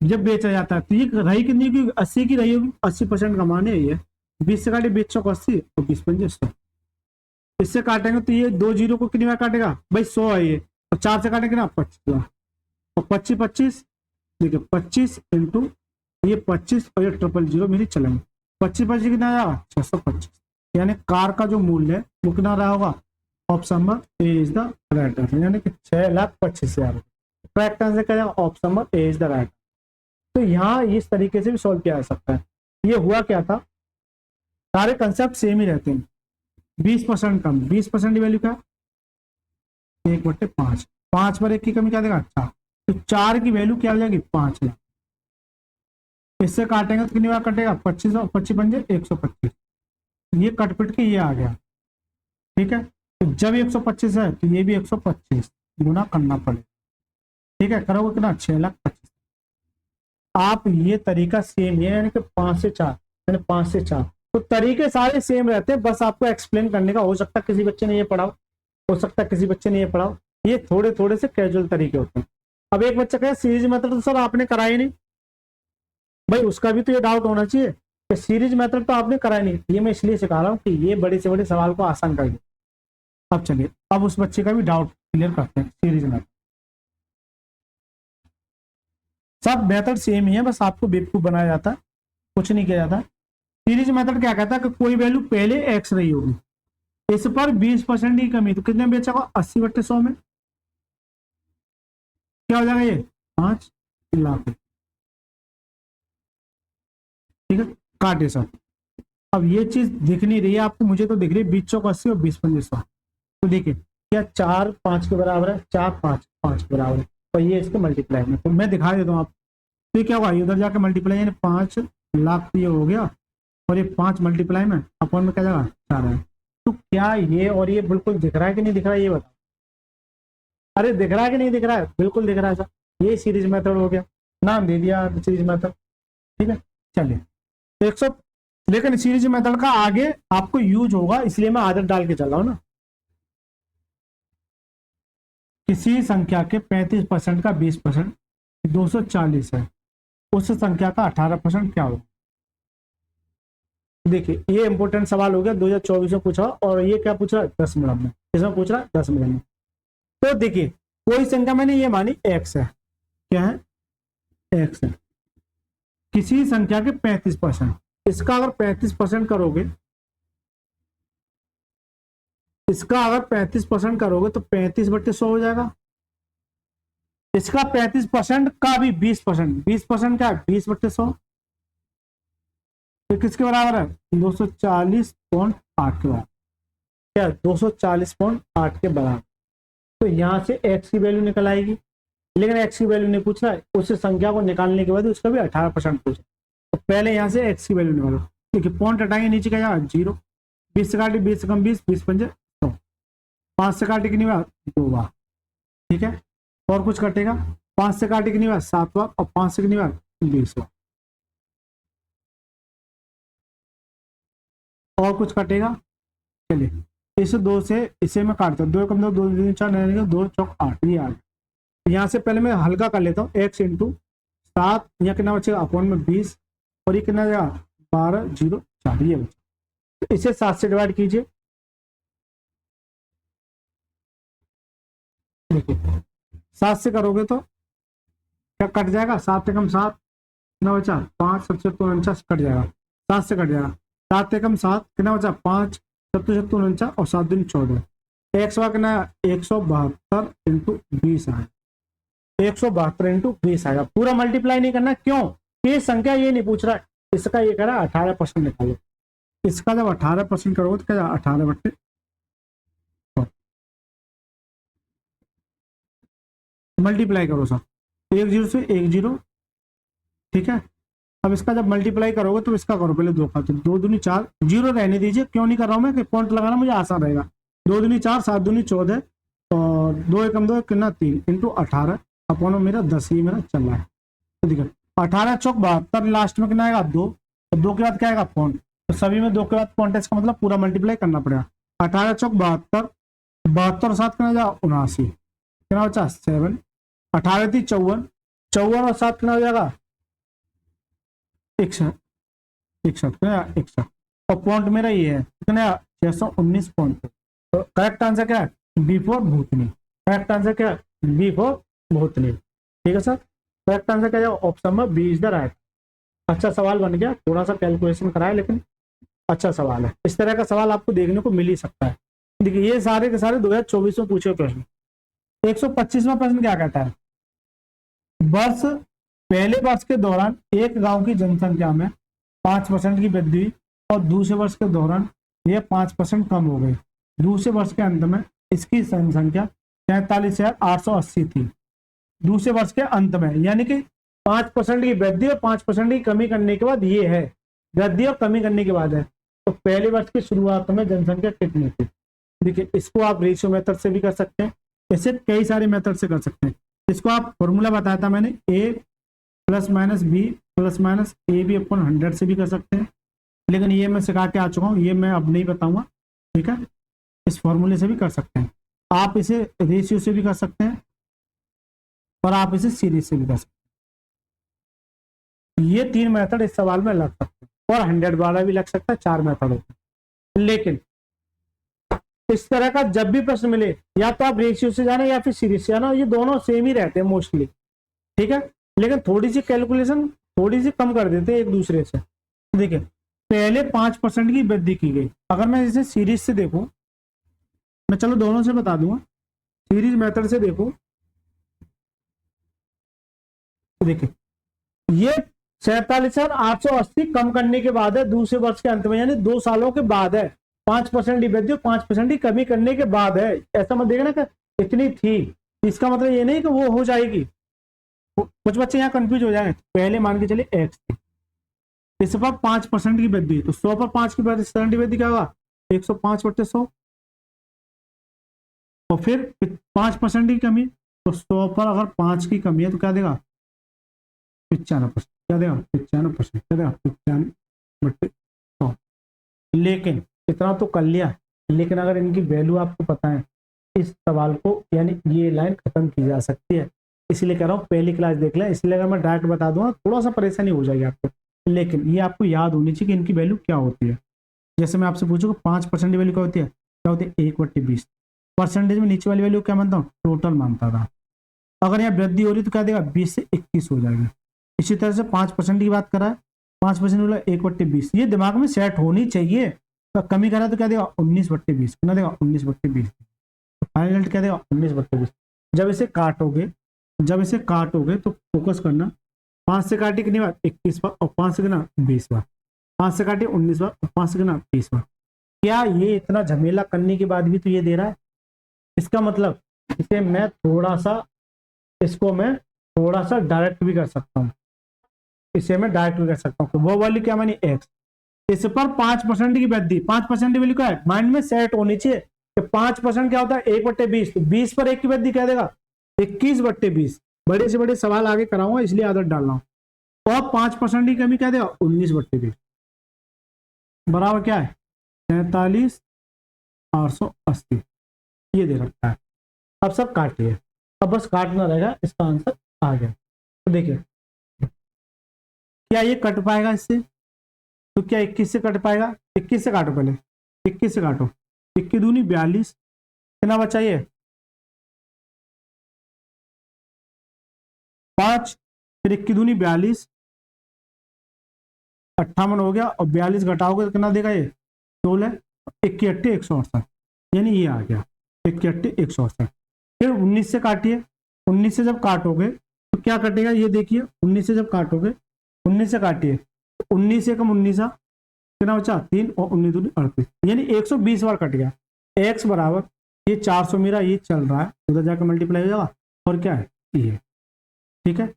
जब बेचा जाता है, तो ये रही कितनी की? 80 की रही होगी। 80% कमाने है, 20 से काटे 20 को 80 और 20 पंजे 100। इससे काटेंगे तो ये 2 जीरो को कितनी बार काटेगा भाई? 100 है ये, और 4 से काटेंगे ना 25, और 25 25, देखिए 25 इंटू ये 25 और ये 000 मेरी चलेंगे। 25 25 कितना आएगा? 625। यानी कार का जो मूल्य है वो कितना रहा होगा? Option number A is the right answer, यानी कि 6,25,000। करेक्ट आंसर क्या जाएगा? Option number A is the right. तो यहाँ इस तरीके से भी सॉल्व किया जा सकता है। ये हुआ क्या था, सारे कंसेप्ट सेम ही रहते हैं। 20% कम, 20% की वैल्यू क्या? 1/5। 5 पर 1 की कमी क्या देगा? 4। तो 4 की वैल्यू क्या हो जाएगी? 5 लाख। इससे काटेंगे तो कितनी बार कटेगा? 25 और 25 पंजे 125। ये कट पिट के ये आ गया। ठीक है, तो जब 125 है तो ये भी 125 गुना करना पड़ेगा। ठीक है, करोगे कितना? 6,25,000। आप ये तरीका सेम है, यानी कि 5 से 4, यानी 5 से 4, तो तरीके सारे सेम रहते हैं, बस आपको एक्सप्लेन करने का। हो सकता है किसी बच्चे ने ये पढ़ा, हो सकता है किसी बच्चे ने ये पढ़ा। ये थोड़े थोड़े से कैजुअल तरीके होते हैं। अब एक बच्चा कहे सीरीज मेथड तो सर आपने कराई नहीं, भाई उसका भी तो ये डाउट होना चाहिए कि सीरीज मेथड तो आपने कराई नहीं। ये मैं इसलिए सिखा रहा हूँ कि ये बड़े से बड़े सवाल को आसान कर दे। अब चलिए, अब उस बच्चे का भी डाउट क्लियर करते हैं। सीरीज मेथड, सब मेथड सेम ही है, बस आपको बेवकूफ बनाया जाता है, कुछ नहीं किया जाता। सीरीज मेथड क्या कहता है कि कोई वैल्यू पहले एक्स रही होगी, इस पर 20% की कमी, तो कितने बेचा होगा? 80/100 में क्या हो जाएगा? ये 5 लाख। ठीक है, काटे सर। अब ये चीज दिख नहीं रही है आपको, मुझे तो दिख रही है 20 चौक 80 और 20 पंजे 100। तो देखिए क्या 4 5 के बराबर है? 4 5 5 के बराबर है, और ये इसके मल्टीप्लाई में, तो मैं दिखा देता हूँ आप। तो ये क्या होगा? उधर जाके मल्टीप्लाई, यानी 5 लाख ये हो गया, और ये 5 मल्टीप्लाई में अपॉन में क्या जाएगा? 4 है। तो क्या ये और ये बिल्कुल दिख रहा है कि नहीं दिख रहा है? ये बताओ। अरे दिख रहा है कि नहीं दिख रहा है? बिल्कुल दिख रहा है सर। ये सीरीज मेथड हो गया, नाम दे दिया सीरीज मेथड। ठीक है, चलिए 100, लेकिन सीरीज मेथड का आगे आपको यूज होगा, इसलिए मैं आदत डाल के चल रहा हूं ना। किसी संख्या के 35% का 20% 240 है, उस संख्या का 18% क्या होगा? देखिए ये इंपॉर्टेंट सवाल हो गया, 2024 में पूछा, और ये क्या पूछ रहा है? दशमलव में। इसमें पूछ रहा है दशमलव में। तो देखिए कोई संख्या मैंने ये मानी एक्स है, क्या है? एक्स है। किसी संख्या के 35%, इसका अगर 35% करोगे, इसका अगर 35% करोगे तो 35/100 हो जाएगा। इसका 35% का भी 20%, 20% क्या है? 20/100, तो किसके बराबर है? 240.8 के बराबर। क्या? 240.8 के बराबर। तो यहां से एक्स की वैल्यू निकल आएगी, लेकिन एक्स की वैल्यू नहीं पूछ रहा है, उस संख्या को निकालने के बाद उसका भी 18% पूछा। तो पहले यहां से एक्स की वैल्यू निकालो। देखिए पॉइंट हटाएंगे, नीचे क्या जाएगा? 0। 20 से काटे 20 से कम 20, 20 पंजे 100। 5 से काटे कितनी बार? 2 बार। ठीक है, और कुछ कटेगा? 5 से काटे कितनी बार? 7 बार, और 5 से कितनी बार? 20 बार। और कुछ कटेगा? चलिए इस 2 से इसे मैं काटता हूँ, 2 कम 2 2 2 4 2 चौक 8, ये आ गया। यहाँ से पहले मैं हल्का कर लेता हूँ, एक्स इंटू 7, यहाँ कितना बचेगा? अपॉन में 20, और ये कितना जाएगा? 12 0 4, ये बचा। तो इसे 7 से डिवाइड कीजिए। देखिए 7 से करोगे तो क्या कट जाएगा? 7 से कम 7, 9 बचा 5, 7 तो 49 कट जाएगा, 7 से कट जाएगा। 7 एकम 7, कितना बचा 5, 7 49 और 7 दूनी 14। एक्स वाला कितना 172 इंटू 20 आएगा, 172 इंटू 20 आएगा। पूरा मल्टीप्लाई नहीं करना, क्यों? ये संख्या ये नहीं पूछ रहा है, इसका ये कह रहा है 18% निकालो। इसका जब 18% करोगे तो क्या 18/, मल्टीप्लाई करो सर, 1 0 से 1 0, ठीक है। अब इसका जब मल्टीप्लाई करोगे तो इसका करो पहले 2 का, तो 2 दूनी 4, 0 रहने दीजिए, क्यों नहीं कर रहा हूं मैं कि पॉइंट लगाना मुझे आसान रहेगा। 2 दूनी 4, 7 दूनी 14 और 2 एकम 2 कितना 3 इंटू 18 अपॉन मेरा 10, ही मेरा चल रहा है। तो देखो 18 चौक 72, लास्ट में कितना आएगा 2, तो 2 के बाद क्या आएगा पॉइंट, तो सभी में 2 के बाद पॉइंट है, इसका मतलब पूरा मल्टीप्लाई करना पड़ेगा। 18 चौक 72, 72 और 7 कितना जाएगा 79, कितना बचा 7, 18 थी 54, 54 और 7 कितना हो जाएगा 61, 61 और पॉइंट मेरा ये है कितना 619 पॉइंट। तो करेक्ट आंसर क्या है बी फॉर भूतनी, करेक्ट आंसर क्या है बी फॉर भूतनी, ठीक है सर। करेक्ट आंसर क्या है option number B is the right. अच्छा सवाल बन गया, थोड़ा सा कैलकुलेशन कराया लेकिन अच्छा सवाल है। इस तरह का सवाल आपको देखने को मिल ही सकता है। देखिए ये सारे के सारे 2024 में पूछे प्रश्न। 125वां प्रश्न क्या कहता है, वर्ष पहले वर्ष के दौरान एक गांव की जनसंख्या में 5% की वृद्धि हुई और दूसरे वर्ष के दौरान यह 5% कम हो गई। दूसरे वर्ष के अंत में इसकी जनसंख्या 43,880 थी। दूसरे वर्ष के अंत में यानी कि 5% की वृद्धि और 5% की कमी करने के बाद ये है, वृद्धि और कमी करने के बाद है। तो पहले वर्ष की शुरुआत में जनसंख्या कितनी थी। देखिए इसको आप रेशियो मेथड से भी कर सकते हैं, ऐसे कई सारे मेथड से कर सकते हैं। इसको आप फॉर्मूला बताया था मैंने, A plus minus B plus minus A B upon 100 से भी कर सकते हैं, लेकिन ये मैं सिखा के आ चुका हूँ, ये मैं अब नहीं बताऊंगा, ठीक है। इस फॉर्मूले से भी कर सकते हैं, आप इसे रेशियो से भी कर सकते हैं और आप इसे सीरीज से भी कर सकते हैं। ये 3 मेथड इस सवाल में लग सकते हैं और 100 वाला भी लग सकता है, 4 मेथड होते हैं। लेकिन इस तरह का जब भी प्रश्न मिले या तो आप रेशियो से जाना या फिर सीरीज से जाना, ये दोनों सेम ही रहते हैं मोस्टली, ठीक है। लेकिन थोड़ी सी कैलकुलेशन थोड़ी सी कम कर देते हैं एक दूसरे से। देखिए पहले 5% की वृद्धि की गई, अगर मैं इसे सीरीज से देखूं, मैं चलो दोनों से बता दूंगा, सीरीज मेथड से देखो, देखिए ये 47,880 कम करने के बाद है दूसरे वर्ष के अंत में, यानी 2 सालों के बाद है। 5% की वृद्धि 5% की कमी करने के बाद है, ऐसा मत देखना कि इतनी थी, इसका मतलब ये नहीं कि वो हो जाएगी। कुछ बच्चे यहाँ कंफ्यूज हो जाएंगे। पहले मान के चले एक्स थी, इस पर 5% की वृद्धि, तो 100 पर 5 की वृद्धि क्या होगा 105/100, और फिर 5% की कमी, तो 100 पर अगर 5 की कमी है तो क्या देगा 95%, क्या देगा 95%, क्या देगा 95/100। लेकिन इतना तो कर लिया, लेकिन अगर इनकी वैल्यू आपको पता है, इस सवाल को यानी ये लाइन खत्म की जा सकती है। इसलिए कह रहा हूँ पहली क्लास देख लें, इसलिए अगर मैं डायरेक्ट बता दूंगा थोड़ा सा परेशानी हो जाएगी आपको, लेकिन ये आपको याद होनी चाहिए कि इनकी वैल्यू क्या होती है। जैसे मैं आपसे पूछूंगा 5% की वैल्यू क्या होती है, 1/20। परसेंटेज में नीचे वाली वैल्यू क्या मानता हूँ, टोटल मानता था। अगर यहाँ वृद्धि हो रही तो क्या देगा 20 से 21 हो जाएगा। इसी तरह से 5% की बात करा है, 5% बोला 1/20, ये दिमाग में सेट होनी चाहिए। तो कमी करा तो क्या देगा 19/20, कितना देगा 19/20, फाइनल क्या देगा 19/20। जब इसे काटोगे तो फोकस करना, 5 से काटे कितनी बार 21 बार, और 5 से कितना 20 बार, 5 से काटे 19 बार, और 5 से कितना 20 बार। क्या ये इतना झमेला करने के बाद भी तो ये दे रहा है, इसका मतलब इसे मैं थोड़ा सा डायरेक्ट भी कर सकता हूँ, इसे मैं डायरेक्ट भी कर सकता हूँ। वो वाली क्या मानी एक्स, इस पर 5% की वृद्धि, 5% की वैल्यू क्या है माइंड में सेट होनी चाहिए कि 5% क्या होता है 1/20, तो 20 पर 1 की वृद्धि क्या देगा 21/20। बड़े से बड़े सवाल आगे कराऊंगा इसलिए आदत डाल रहा हूं। और 5% की कमी क्या देगा 19/20, बराबर क्या है 43,880, ये दे रखा है। अब सब काटिए, अब बस काटना रहेगा, इसका आंसर आ गया। तो देखिए क्या ये कट पाएगा इससे, तो क्या 21 से कट पाएगा, 21 से काटो, पहले 21 से काटो, 21 दूनी 42, कितना बचा ये 5, फिर 21 दूनी 42, 58 हो गया, और 42 घटाओगे तो कितना देगा ये 16, 81 168, यानी ये आ गया 81 168। फिर 19 से काटिए, 19 से जब काटोगे तो क्या कटेगा ये देखिए, 19 से जब काटोगे, 19 से काटिए, 19 से कम 19 कितना बचा 3, और 19 दूनी 38, यानी 120 बार कट गया। x बराबर ये 400 मेरा ये चल रहा है, उधर जाकर मल्टीप्लाई हो जाएगा, और क्या है ये, ठीक है।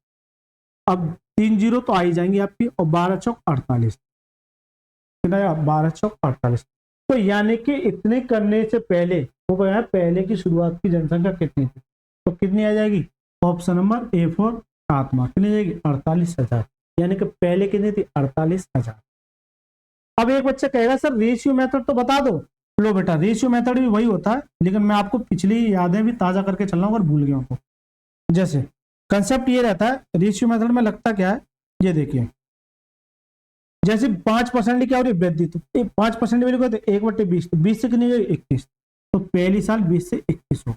अब 3 जीरो तो आ ही जाएंगी आपकी, और 12 चौक 48, कितना 12 चौक 48। तो यानी कि इतने करने से पहले वो बताया पहले की शुरुआत की जनसंख्या कितनी थी, तो कितनी आ जाएगी, ऑप्शन नंबर A4 7 मार्क, कितनी जाएगी 48,000, यानी कि पहले कितनी थी 48,000। अब एक बच्चा कहेगा सर रेशियो मेथड तो बता दो, लो बेटा रेशियो मेथड भी वही होता है, लेकिन मैं आपको पिछली यादें भी ताजा करके चल रहा हूँ अगर भूल गया तो। जैसे कंसेप्ट ये रहता है रेशियो मेथड में, लगता क्या है ये देखिए, जैसे 5% की क्या हो रही है वृद्धि, तो 5% वैल्यू कहते हैं 1/20, तो 20 से कितनी जाएगी 21, तो पहली साल 20 से 21 हो,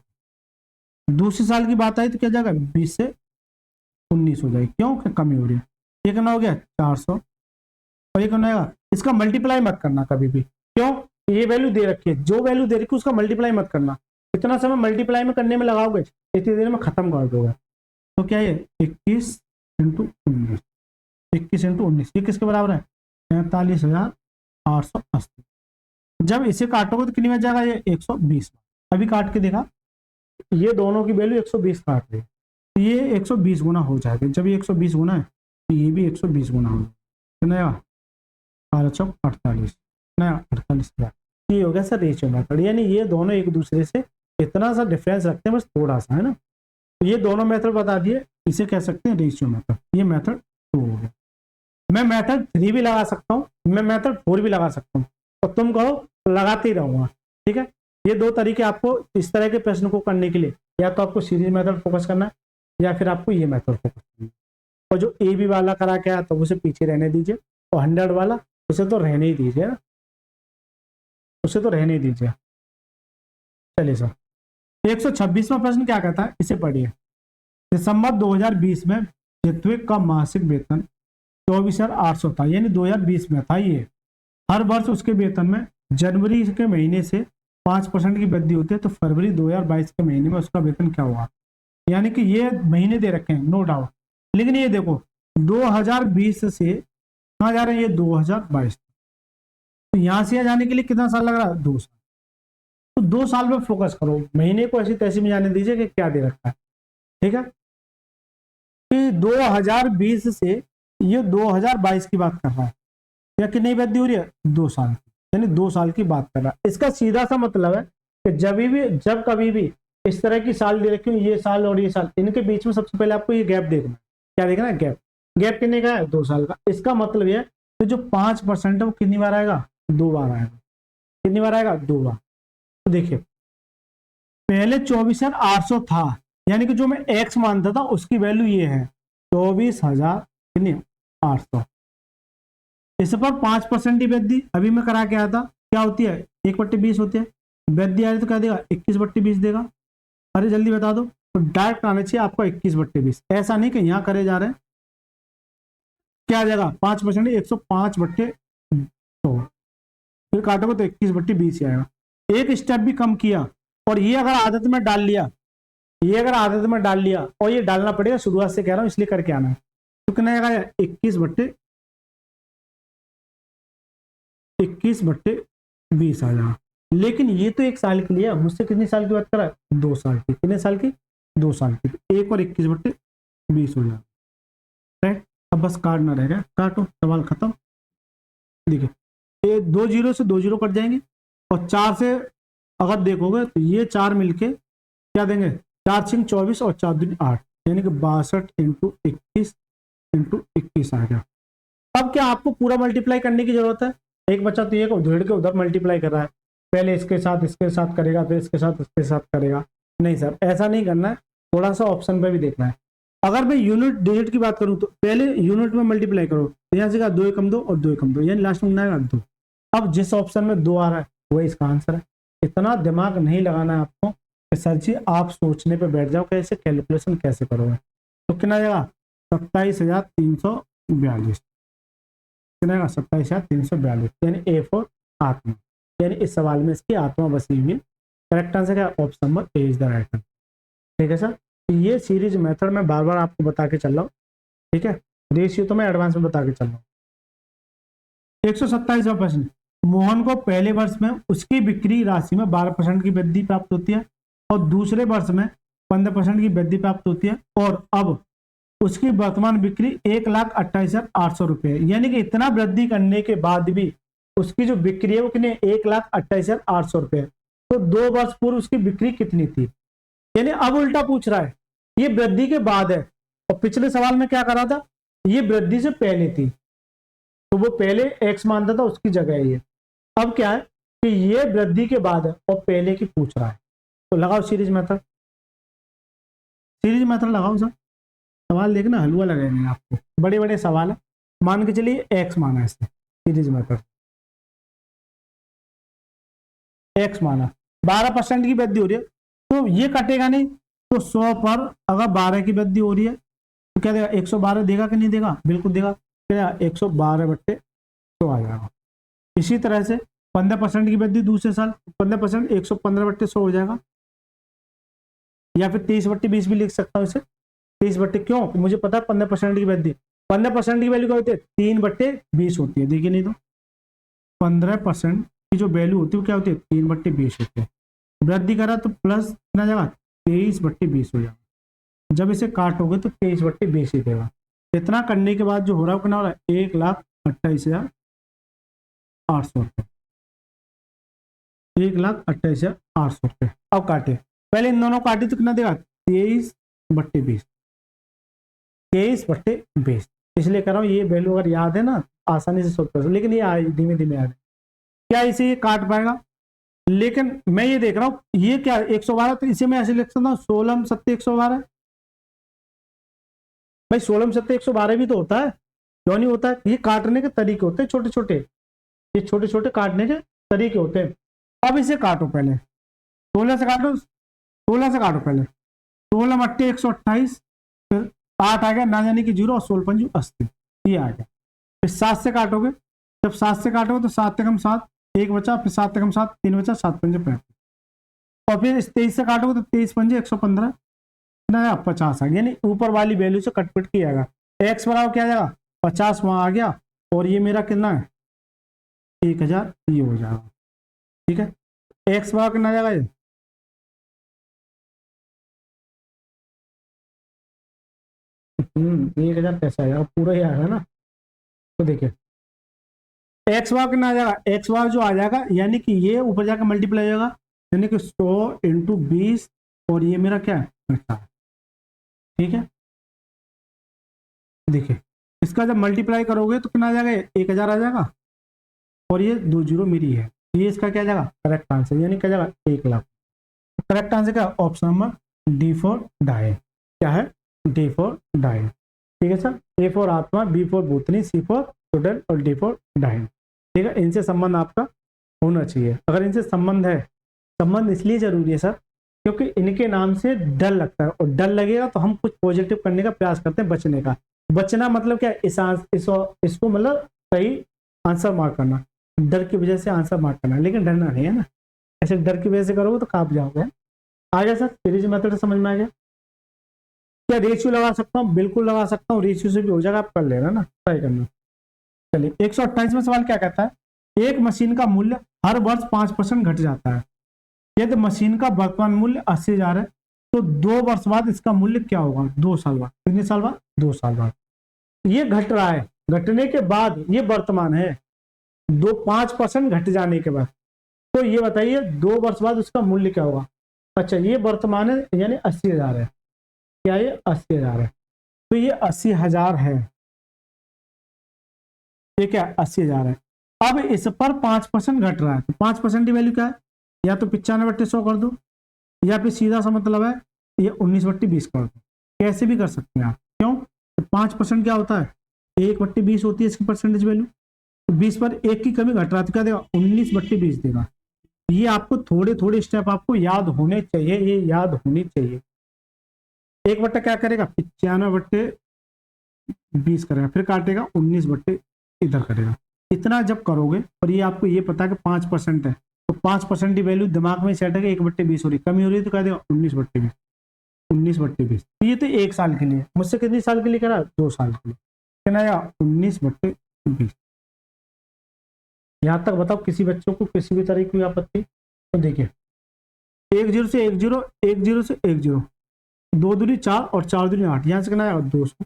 दूसरी साल की बात आई तो क्या जाएगा 20 से 19 हो जाएगी, क्यों कमी हो रही है। ये कितना हो गया 400, और ये कितना आएगा, इसका मल्टीप्लाई मत करना कभी भी, क्यों ये वैल्यू दे रखी है, जो वैल्यू दे रखी है उसका मल्टीप्लाई मत करना, इतना समय मल्टीप्लाई में करने में लगाओगे इतनी देर में खत्म कर दोगे। तो क्या ये 21 इंटू 19, 21 इंटू 19 ये किसके बराबर है 45,880। जब इसे काटोगे तो कितनी में जाएगा ये 120, अभी काट के देखा ये दोनों की वैल्यू 120 काट रही है, तो ये 120 गुना हो जाएगा, जब ये 120 गुना है तो ये भी 120 गुना होगा, कितना 12 चौक 48, नया 48,000। ये हो गया सर रेशियो मेथड, यानी ये दोनों एक दूसरे से इतना सा डिफरेंस रखते हैं बस थोड़ा सा, है ना। तो ये दोनों मेथड बता दिए, इसे कह सकते हैं रेशियो मेथड, ये मेथड 2 हो गया। मैं मेथड 3 भी लगा सकता हूँ, मैं मेथड 4 भी लगा सकता हूँ, और तुम कहो लगाते ही रहूंगा, ठीक है। ये दो तरीके आपको इस तरह के प्रश्न को करने के लिए, या तो आपको सीरीज मेथड फोकस करना है, या फिर आपको ये मेथड फोकस करना है। और जो ए बी वाला करा के आया तो उसे पीछे रहने दीजिए, और 100 वाला उसे तो रहने ही दीजिए ना, उसे तो रहने ही दीजिए। चलिए सर 126वां प्रश्न क्या कहता है, इसे पढ़िए। दिसंबर 2020 में ऋत्विक का मासिक वेतन 24,800 था, यानी 2020 में था ये। हर वर्ष उसके वेतन में जनवरी के महीने से 5% की वृद्धि होती है, तो फरवरी 2022 के महीने में उसका वेतन क्या हुआ। यानी कि ये महीने दे रखे हैं नो डाउट, लेकिन ये देखो 2020 से कहाँ जा रहे हैं, ये 2022, तो यहाँ से जाने के लिए कितना साल लग रहा है 2 साल, तो 2 साल में फोकस करो, महीने को ऐसी तैसी में जाने दीजिए कि क्या दे रखा है, ठीक है। कि 2020 से ये 2022 की बात कर रहा है, या कि नहीं वृद्धि हो रही है 2 साल की, यानी 2 साल की बात कर रहा है। इसका सीधा सा मतलब है कि जब कभी भी इस तरह की साल दे रखी हो, ये साल और ये साल, इनके बीच में सबसे पहले आपको ये गैप देखना है। क्या देखना है, गैप। गैप कितने का है 2 साल का। इसका मतलब ये तो जो 5% है वो कितनी बार आएगा 2 बार आएगा, कितनी बार आएगा 2 बार। तो देखिए पहले 24,800 था, यानी कि जो मैं एक्स मानता था उसकी वैल्यू ये है 24,800। इस पर 5% की वृद्धि अभी मैं करा के आया था, क्या होती है 1/20 होती है, वृद्धि आ रही तो क्या देगा 21/20 देगा। अरे जल्दी बता दो, तो डायरेक्ट आना चाहिए आपको 21/20, ऐसा नहीं कि यहाँ करे जा रहे हैं। क्या आ जाएगा 5% 105/100, फिर काटोगे तो 21/20 ही आएगा। एक स्टेप भी कम किया, और ये अगर आदत में डाल लिया, ये अगर आदत में डाल लिया, और ये डालना पड़ेगा शुरुआत से कह रहा हूं इसलिए करके आना है, तो कितना आएगा 21/20 आ जाएगा। लेकिन ये तो 1 साल के लिए, मुझसे कितनी साल की बात कर रहा है 2 साल की, कितने साल की 2 साल की, 1 और 21/20 हो जाएगा, राइट। अब बस काटना रहेगा, काटो सवाल खत्म। देखिए ये 2 जीरो से 2 जीरो कट जाएंगे, और 4 से अगर देखोगे तो ये 4 मिलके क्या देंगे 4 6 24 और 4 दूनी 8, यानी कि 62 इंटू 21 आ गया। अब क्या आपको पूरा मल्टीप्लाई करने की जरूरत है, एक बच्चा तो ये उधेड़ के उधर मल्टीप्लाई कर रहा है, पहले इसके साथ करेगा, फिर इसके साथ करेगा। नहीं सर ऐसा नहीं करना है, थोड़ा सा ऑप्शन पे भी देखना है। अगर मैं यूनिट डिजिट की बात करूं तो पहले यूनिट में मल्टीप्लाई करो, तो यहाँ से कहा 2 एकम 2 और 2 एकम 2, यानी लास्ट में आएगा 2। अब जिस ऑप्शन में 2 आ रहा है वही इसका आंसर है। इतना दिमाग नहीं लगाना है आपको कि सर जी आप सोचने पे बैठ जाओ कैसे कैलकुलेशन कैसे करोगे। तो कितना आएगा 27,342। कितना 27,342, यानी ए फॉर आत्मा, यानी इस सवाल में इसकी आत्मा बसी हुई है। करेक्ट आंसर क्या, option number A is the right answer. ठीक है सर, ये सीरीज मेथड मैं बार बार आपको बता के चल रहा हूँ। ठीक है, रेशियो तो मैं एडवांस में बता के चल रहा हूँ। 127वां प्रश्न, मोहन को पहले वर्ष में उसकी बिक्री राशि में 12% की वृद्धि प्राप्त होती है और दूसरे वर्ष में 15% की वृद्धि प्राप्त होती है, और अब उसकी वर्तमान बिक्री 1,28,800 रुपये, यानी कि इतना वृद्धि करने के बाद भी उसकी जो बिक्री है वो कितनी, 1,28,800 रुपये। तो 2 वर्ष पूर्व उसकी बिक्री कितनी थी, यानी अब उल्टा पूछ रहा है, ये वृद्धि के बाद है, और पिछले सवाल में क्या करा था, ये वृद्धि से पहले थी, तो वो पहले एक्स मानता था, उसकी जगह ये। अब क्या है कि ये वृद्धि के बाद है और पहले की पूछ रहा है, तो लगाओ सीरीज मेथड, सीरीज मेथड लगाओ सर। सवाल देखना हलवा लगेंगे आपको, बड़े बड़े सवाल है। मान के चलिए एक्स माना है इसने, सीरीज मेथड एक्स माना, 12% की वृद्धि हो रही है, तो ये कटेगा नहीं, तो 100 पर अगर 12 की वृद्धि हो रही है तो क्या देगा, 112 देगा कि नहीं देगा, बिल्कुल देगा, क्या 112/100 आ जाएगा। इसी तरह से 15% की वृद्धि दूसरे साल, 15% 115/100 हो जाएगा, या फिर 30/20 भी लिख सकता हूँ इसे, 30/, क्यों, मुझे पता है 15% की वृद्धि, 15% की वैल्यू क्या होती है, 3/20 होती है। देखिए नहीं तो 15% की जो वैल्यू होती है वो क्या होती है, 3/20 होती है। वृद्धि करा तो प्लस कितना जाएगा, 23/20 हो जाएगा। जब इसे काटोगे तो 23/20 ही देगा। इतना करने के बाद जो हो रहा है कितना हो रहा है, 1,28,800 रुपये, 1,28,800 रुपये। अब काटे, पहले इन दोनों काटे तो कितना देगा, 23/20, 23/20। इसलिए कर रहा हूँ, ये वैल्यू अगर याद है ना आसानी से सोच सकते, लेकिन ये धीमे धीमे याद है, क्या इसे ये काट पाएगा। लेकिन मैं ये देख रहा हूँ ये क्या 112, तो इसे मैं ऐसे लिख सकता हूँ 16 7 112। भाई 16 7 112 भी तो होता है, क्यों नहीं होता है, ये काटने के तरीके होते हैं छोटे छोटे, ये छोटे छोटे काटने के तरीके होते हैं। अब इसे काटो, पहले 16 से काटो, 16 से काटो पहले, 16/128, फिर 8 आ गया ना जाने की 0, और 16×5 80, ये आ गया। फिर 7 से काटोगे, जब 7 से काटोगे तो 7 × 7 1 बचा, फिर 7 × 7 3 बचा, 7×5 35, और फिर 23 से काटोगे तो 23×5 115 50 आ गया, यानी ऊपर वाली वैल्यू से कटपिट किया जाएगा। एक्स बराबर क्या आ जाएगा, 50 वहां आ गया, और ये मेरा कितना है 1000, ये हो जाएगा। ठीक है, एक्स बराबर कितना आ जाएगा, ये 1000 कैसे आएगा, पूरा ही आएगा ना। तो देखिए एक्स बार कितना आ जाएगा, एक्स बार जो आ जाएगा, यानी कि ये ऊपर जाकर मल्टीप्लाई हो जाएगा, यानी कि 100 × 20, और ये मेरा क्या है 50। ठीक है, देखिए इसका जब मल्टीप्लाई करोगे तो कितना आ जाएगा, 1000 आ जाएगा, और ये 2 0 मेरी है, ये इसका क्या जाएगा करेक्ट आंसर, यानी क्या जाएगा 1,00,000। करेक्ट आंसर क्या, option number D for die, क्या है डी फॉर डाई। ठीक है सर, ए फॉर आत्मा, बी फॉर भूतनी, सी फॉर स्टूडेंट, और डी फॉर डाई। ठीक है, इनसे संबंध आपका होना चाहिए। अगर इनसे संबंध है, संबंध इसलिए जरूरी है सर क्योंकि इनके नाम से डर लगता है, और डर लगेगा तो हम कुछ पॉजिटिव करने का प्रयास करते हैं, बचने का। बचना मतलब क्या, इसको मतलब सही आंसर मार्क करना, डर की वजह से आंसर मार्क करना, लेकिन डरना नहीं है ना, ऐसे डर की वजह से करोगे तो कांप जाओगे। आ गया सर, सीरीज मेथड समझ में आ गया। क्या रेशियो लगा सकता हूँ, बिल्कुल लगा सकता हूँ, रेशियो से भी हो जाएगा, आप कर लेना ना, ट्राई करना। चलिए 128वां सवाल क्या कहता है, एक मशीन का मूल्य हर वर्ष 5% घट जाता है, यदि मशीन का वर्तमान मूल्य 80,000 है, तो 2 वर्ष बाद इसका मूल्य क्या होगा, 2 साल बाद, कितने साल बाद, 2 साल बाद। ये घट रहा है, घटने के बाद ये वर्तमान है, 5% घट जाने के बाद, तो ये बताइए 2 वर्ष बाद उसका मूल्य क्या होगा। अच्छा ये वर्तमान है, यानी 80,000 है, क्या ये 80,000 है, तो ये 80,000 है, ये क्या 80,000 है। अब इस पर 5% घट रहा है, तो 5% की वैल्यू क्या है, या तो 95/100 कर दो, या फिर सीधा सा मतलब है ये 19/20 कर दो, कैसे भी कर सकते हैं आप। क्यों, तो 5% क्या होता है, 1/20 होती है इसकी परसेंटेज वैल्यू, तो 20 पर 1 की कमी घट रहा है, तो क्या देगा 19/20 देगा। ये आपको थोड़े थोड़े स्टेप आपको याद होने चाहिए, ये याद होनी चाहिए। 1 बट्टा क्या करेगा, 95/20 करेगा, फिर काटेगा 19/20, इधर करेगा। इतना जब करोगे और ये आपको ये पता है कि 5% है, तो 5% की वैल्यू दिमाग में सेट है कि 1/20 हो रही, कमी हो रही है तो कह देगा 19/20, 19/20। ये तो 1 साल के लिए, मुझसे कितनी साल के लिए करा, 2 साल के लिए, कहना या 19/20। यहाँ तक बताओ किसी बच्चों को किसी भी तरह की आपत्ति? तो देखिए 10 से 10, 10 से 10, 2 दूनी 4 और 4 दूनी 8, यहाँ से कितना आएगा 200,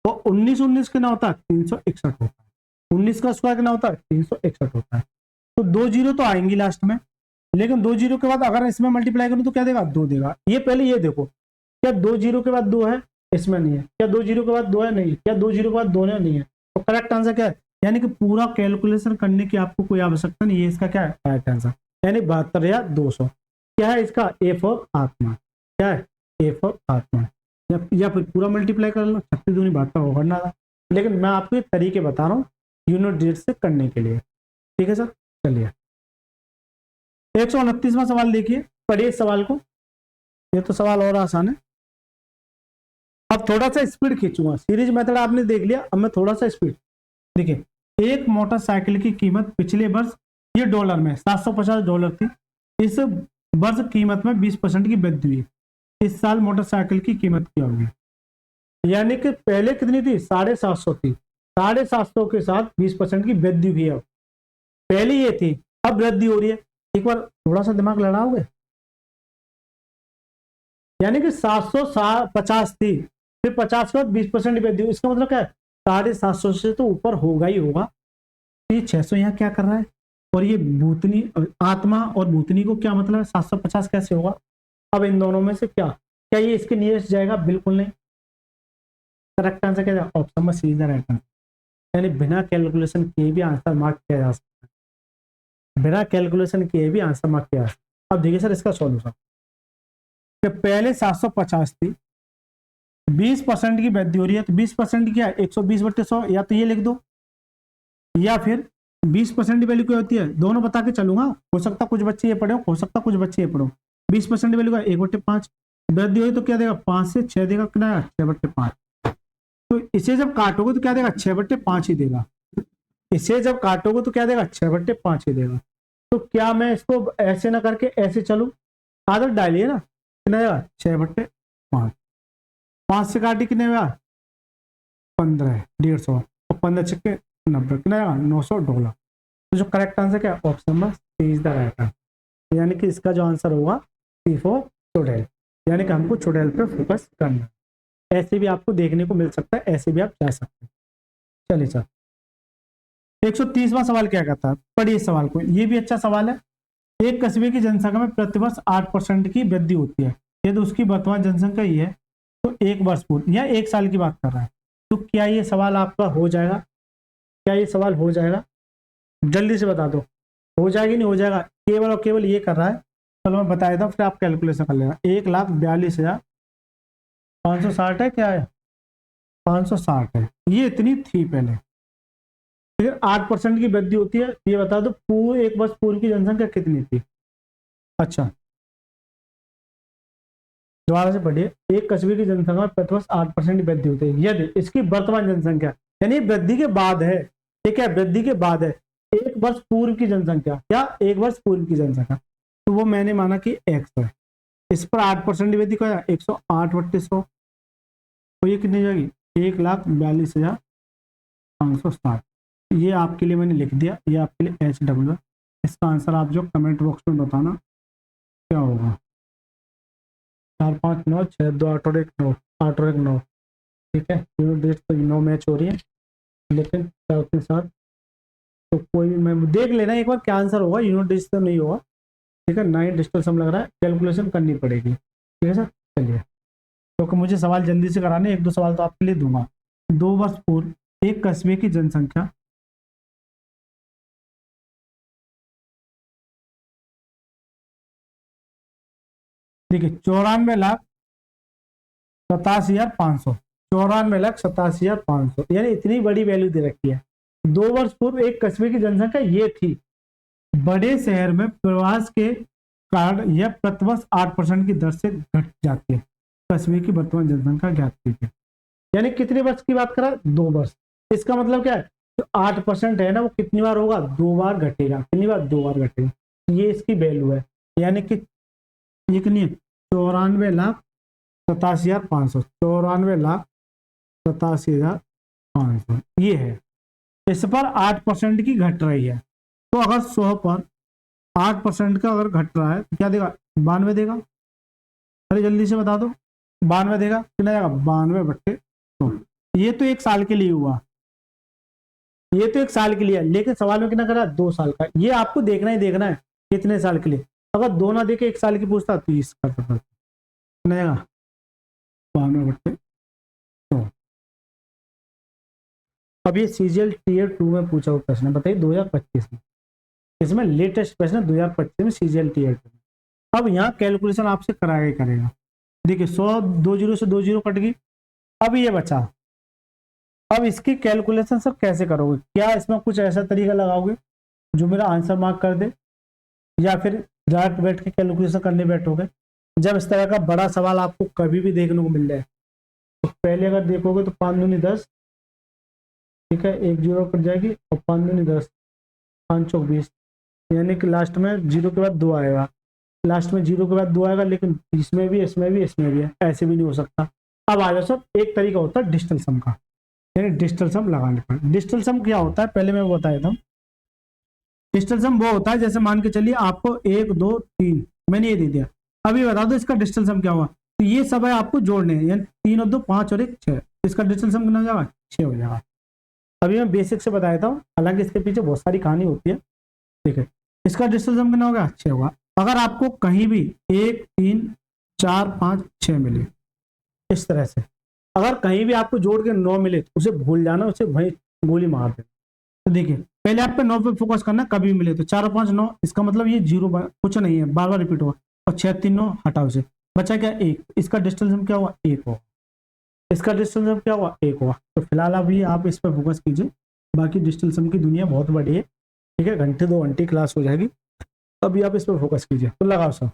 और 19 कितना होता है 361 होता है, 19 का स्क्वायर कितना होता है 361 होता है। तो 2 जीरो तो आएंगी लास्ट में, लेकिन 2 जीरो के बाद अगर इसमें मल्टीप्लाई करूं तो क्या देगा 2 देगा। ये पहले ये देखो, क्या 2 जीरो के बाद 2 है, इसमें नहीं है, क्या 2 जीरो के बाद 2 है, नहीं, क्या 2 जीरो के बाद 2 नहीं है, तो करेक्ट आंसर क्या है, यानी कि पूरा कैलकुलेशन करने की आपको कोई आवश्यकता नहीं है, इसका क्या है करेक्ट आंसर, यानी 72 या 200। क्या है इसका, ए फॉर आत्मा, क्या है ए फॉर आत्मा, या फिर पूरा मल्टीप्लाई कर लो, 36 दूनी 72 वो करना था, लेकिन मैं आपको ये तरीके बता रहा हूँ यूनिट डिजिट से करने के लिए। ठीक है सर, चलिए 129वां सवाल देखिए, पढ़िए इस सवाल को, ये तो सवाल और आसान है। अब थोड़ा सा स्पीड खींचूंगा, सीरीज मेथड आपने देख लिया, अब मैं थोड़ा सा स्पीड। देखिए एक मोटरसाइकिल की कीमत पिछले वर्ष, ये डॉलर में $750 थी, इस वर्ष कीमत में 20% की वृद्धि हुई, इस साल मोटरसाइकिल की कीमत क्या होगी, यानी कि पहले कितनी थी 750 थी, 750 के साथ 20% की वृद्धि हुई है, पहले ये थी अब वृद्धि हो रही है। एक बार थोड़ा सा दिमाग लड़ाओगे, यानी कि 750 थी, फिर 50 के बाद 20% वृद्धि, इसका मतलब क्या है 750 से तो ऊपर होगा ही होगा। ये 600 यहाँ क्या कर रहा है, और ये भूतनी आत्मा और भूतनी को क्या मतलब है, 750 कैसे होगा। अब इन दोनों में से क्या ये इसके नियरेस्ट जाएगा, बिल्कुल नहीं, करेक्ट आंसर क्या जाएगा, ऑप्शन में सी इज द राइट आंसर, यानी बिना कैलकुलेशन किए भी आंसर मार्क किया जा सकता है, बिना कैलकुलेशन किए भी आंसर मार्क किया जा सकता है। अब देखिए सर इसका सॉल्यूशन, पहले 750 थी, 20% की वृद्धि हो रही है, तो 20% क्या है 120/100, या तो ये लिख दो, या फिर 20% की वैल्यू क्या होती है, दोनों बता के चलूंगा, हो सकता कुछ बच्चे ये पढ़े हो सकता कुछ बच्चे ये पढ़ो। 20% की वैल्यू का 1/5 वृद्धि हुई तो क्या देगा 5 से 6 देगा, कितना 6/5, तो इसे जब काटोगे तो क्या देगा 6/5 ही देगा, इसे जब काटोगे तो क्या देगा 6/5 ही देगा। तो क्या मैं इसको ऐसे ना करके ऐसे चलूं, आदत डालिए ना, कितना देगा 6/5, 5 से काटी कितने हुआ 15, 150, और 15 छक्के 90, कितना आएगा $900। तो जो करेक्ट आंसर क्या है, option number C is the right answer, यानी कि इसका जो आंसर होगा सी फॉर चुड़ैल, यानी कि हमको चुड़ैल पे फोकस करना है। ऐसे भी आपको देखने को मिल सकता है, ऐसे भी आप जा सकते हैं। चलिए सर 130वां सवाल क्या कहता है, पढ़िए इस सवाल को, ये भी अच्छा सवाल है। एक कस्बे की जनसंख्या में प्रतिवर्ष 8% की वृद्धि होती है, यदि उसकी वर्तमान जनसंख्या ही है तो 1 वर्ष पूर्व या 1 साल की बात कर रहा है, तो क्या ये सवाल आपका हो जाएगा, क्या ये सवाल हो जाएगा, जल्दी से बता दो, हो जाएगी नहीं हो जाएगा, केवल और केवल ये कर रहा है, चलो मैं बता देता हूँ फिर आप कैलकुलेशन कर लेना। 1,42,560 है, क्या है 560 है, ये इतनी थी पहले, फिर 8% की वृद्धि होती है, ये बता दो पूरे 1 वर्ष पूर्व की जनसंख्या कितनी थी। अच्छा दोबारा से पढ़िए, एक कस्बे की जनसंख्या में प्रतिवर्ष 8% की वृद्धि होती है, यदि इसकी वर्तमान जनसंख्या, यानी वृद्धि के बाद है, ठीक है वृद्धि के बाद है, 1 वर्ष पूर्व की जनसंख्या, क्या 1 वर्ष पूर्व की जनसंख्या, तो वो मैंने माना कि x है, इस पर 8% की वृद्धि को 108/100, तो ये कितनी जाएगी 1,42,560, ये आपके लिए मैंने लिख दिया, ये आपके लिए HW। इसका आंसर आप जो कमेंट बॉक्स में बताना क्या होगा, 4 5 9 6 2 8 और 1 9, 8 और 1 9, ठीक है, यूनिट डिजिट तो 9 मैच हो रही है, लेकिन 4 के साथ तो कोई भी, मैं देख लेना एक बार क्या आंसर होगा, यूनिट डिजिट तो नहीं होगा, ठीक है 9 डिजिटल सम लग रहा है, कैलकुलेशन करनी पड़ेगी, ठीक है सर। चलिए क्योंकि मुझे सवाल जल्दी से कराने, 1 2 सवाल तो आपके लिए दूंगा। 2 वर्ष पूर्व एक कस्बे की जनसंख्या देखिए 94,87,500, 94,87,500, यानी इतनी बड़ी वैल्यू दे रखी है। 2 वर्ष पूर्व एक कस्बे की जनसंख्या ये थी, बड़े शहर में प्रवास के कारण यह प्रतिवर्ष 8% की दर से घट जाती है, कस्बे की वर्तमान जनसंख्या ज्ञात कीजिए, यानी कितने वर्ष की बात करा 2 वर्ष, इसका मतलब क्या है तो 8% है ना, वो कितनी बार होगा, 2 बार घटेगा। कितनी बार, 2 बार घटेगा। ये इसकी वैल्यू है, यानी कि ये कितनी है, 94,87,500, 94,87,500 ये है। इस पर 8% की घट रही है, तो अगर 100 पर 8% का अगर घट रहा है तो क्या देगा, 92 देगा। अरे जल्दी से बता दो, 92 देगा, कितना जाएगा, 92/100। ये तो 1 साल के लिए हुआ, ये तो 1 साल के लिए है, लेकिन सवाल में कितना करा, 2 साल का। ये आपको देखना ही देखना है कितने साल के लिए। अगर 2 ना देके 1 साल की पूछता तो 30 करता था, कितना जाएगा, 92/100। अब ये सीजीएल टीयर 2 में पूछा हुआ प्रश्न है, बताइए 2025 में, इसमें लेटेस्ट प्रश्न है 2025 में सीजीएल टीयर 2 में। अब यहाँ कैलकुलेशन आपसे कराया ही करेगा। देखिए 100, 2 जीरो से 2 जीरो कट गई, अब ये बचा। अब इसकी कैलकुलेशन सर कैसे करोगे, क्या इसमें कुछ ऐसा तरीका लगाओगे जो मेरा आंसर मार्क कर दे, या फिर डायरेक्ट बैठ के कैलकुलेशन करने बैठोगे। जब इस तरह का बड़ा सवाल आपको कभी भी देखने को मिल जाए, तो पहले अगर देखोगे तो 5 दूनी 10, ठीक है, 1 जीरो कट जाएगी, और 5 दूनी 10, 5 चौक 20, यानी कि लास्ट में जीरो के बाद 2 आएगा, लास्ट में जीरो के बाद 2 आएगा, लेकिन इसमें भी इसमें भी इसमें भी है, ऐसे भी नहीं हो सकता। अब आ जाओ सर, एक तरीका होता है डिजिटल सम का, यानी डिजिटल सम लगाने पर। डिजिटल सम क्या होता है, पहले मैं बता देता हूँ। डिजिटल सम वो होता है, जैसे मान के चलिए आपको 1 2 3 मैंने ये दे दिया, अभी बता दो इसका डिजिटल सम क्या हुआ। तो ये सब है आपको जोड़ने हैं, यानी 3 और 2 5 और 1 6, इसका डिजिटल सम कितना हो जाएगा, 6 हो जाएगा। अभी मैं बेसिक से बता देता हूँ, हालांकि इसके पीछे बहुत सारी कहानी होती है, ठीक है। इसका डिजिटल सम कितना होगा, 6 होगा। अगर आपको कहीं भी 1 3 4 5 6 मिले, इस तरह से अगर कहीं भी आपको जोड़ के 9 मिले तो उसे भूल जाना, उसे वही गोली मार देना। तो देखिए पहले आप पे 9 पे फोकस करना, कभी मिले तो 4 और 5 9, इसका मतलब ये जीरो कुछ नहीं है, बार बार रिपीट होगा, और 6 3 9 हटाओ से, बचा क्या 1, इसका डिजिटल सम क्या हुआ, 1 होगा। इसका डिजिटल सम क्या हुआ, 1 हुआ। तो फिलहाल अभी आप इस पर फोकस कीजिए, बाकी डिजिटल सम की दुनिया बहुत बड़ी है, ठीक है, घंटे 2 घंटे क्लास हो जाएगी, अभी आप इस पर फोकस कीजिए। तो लगाओ सर,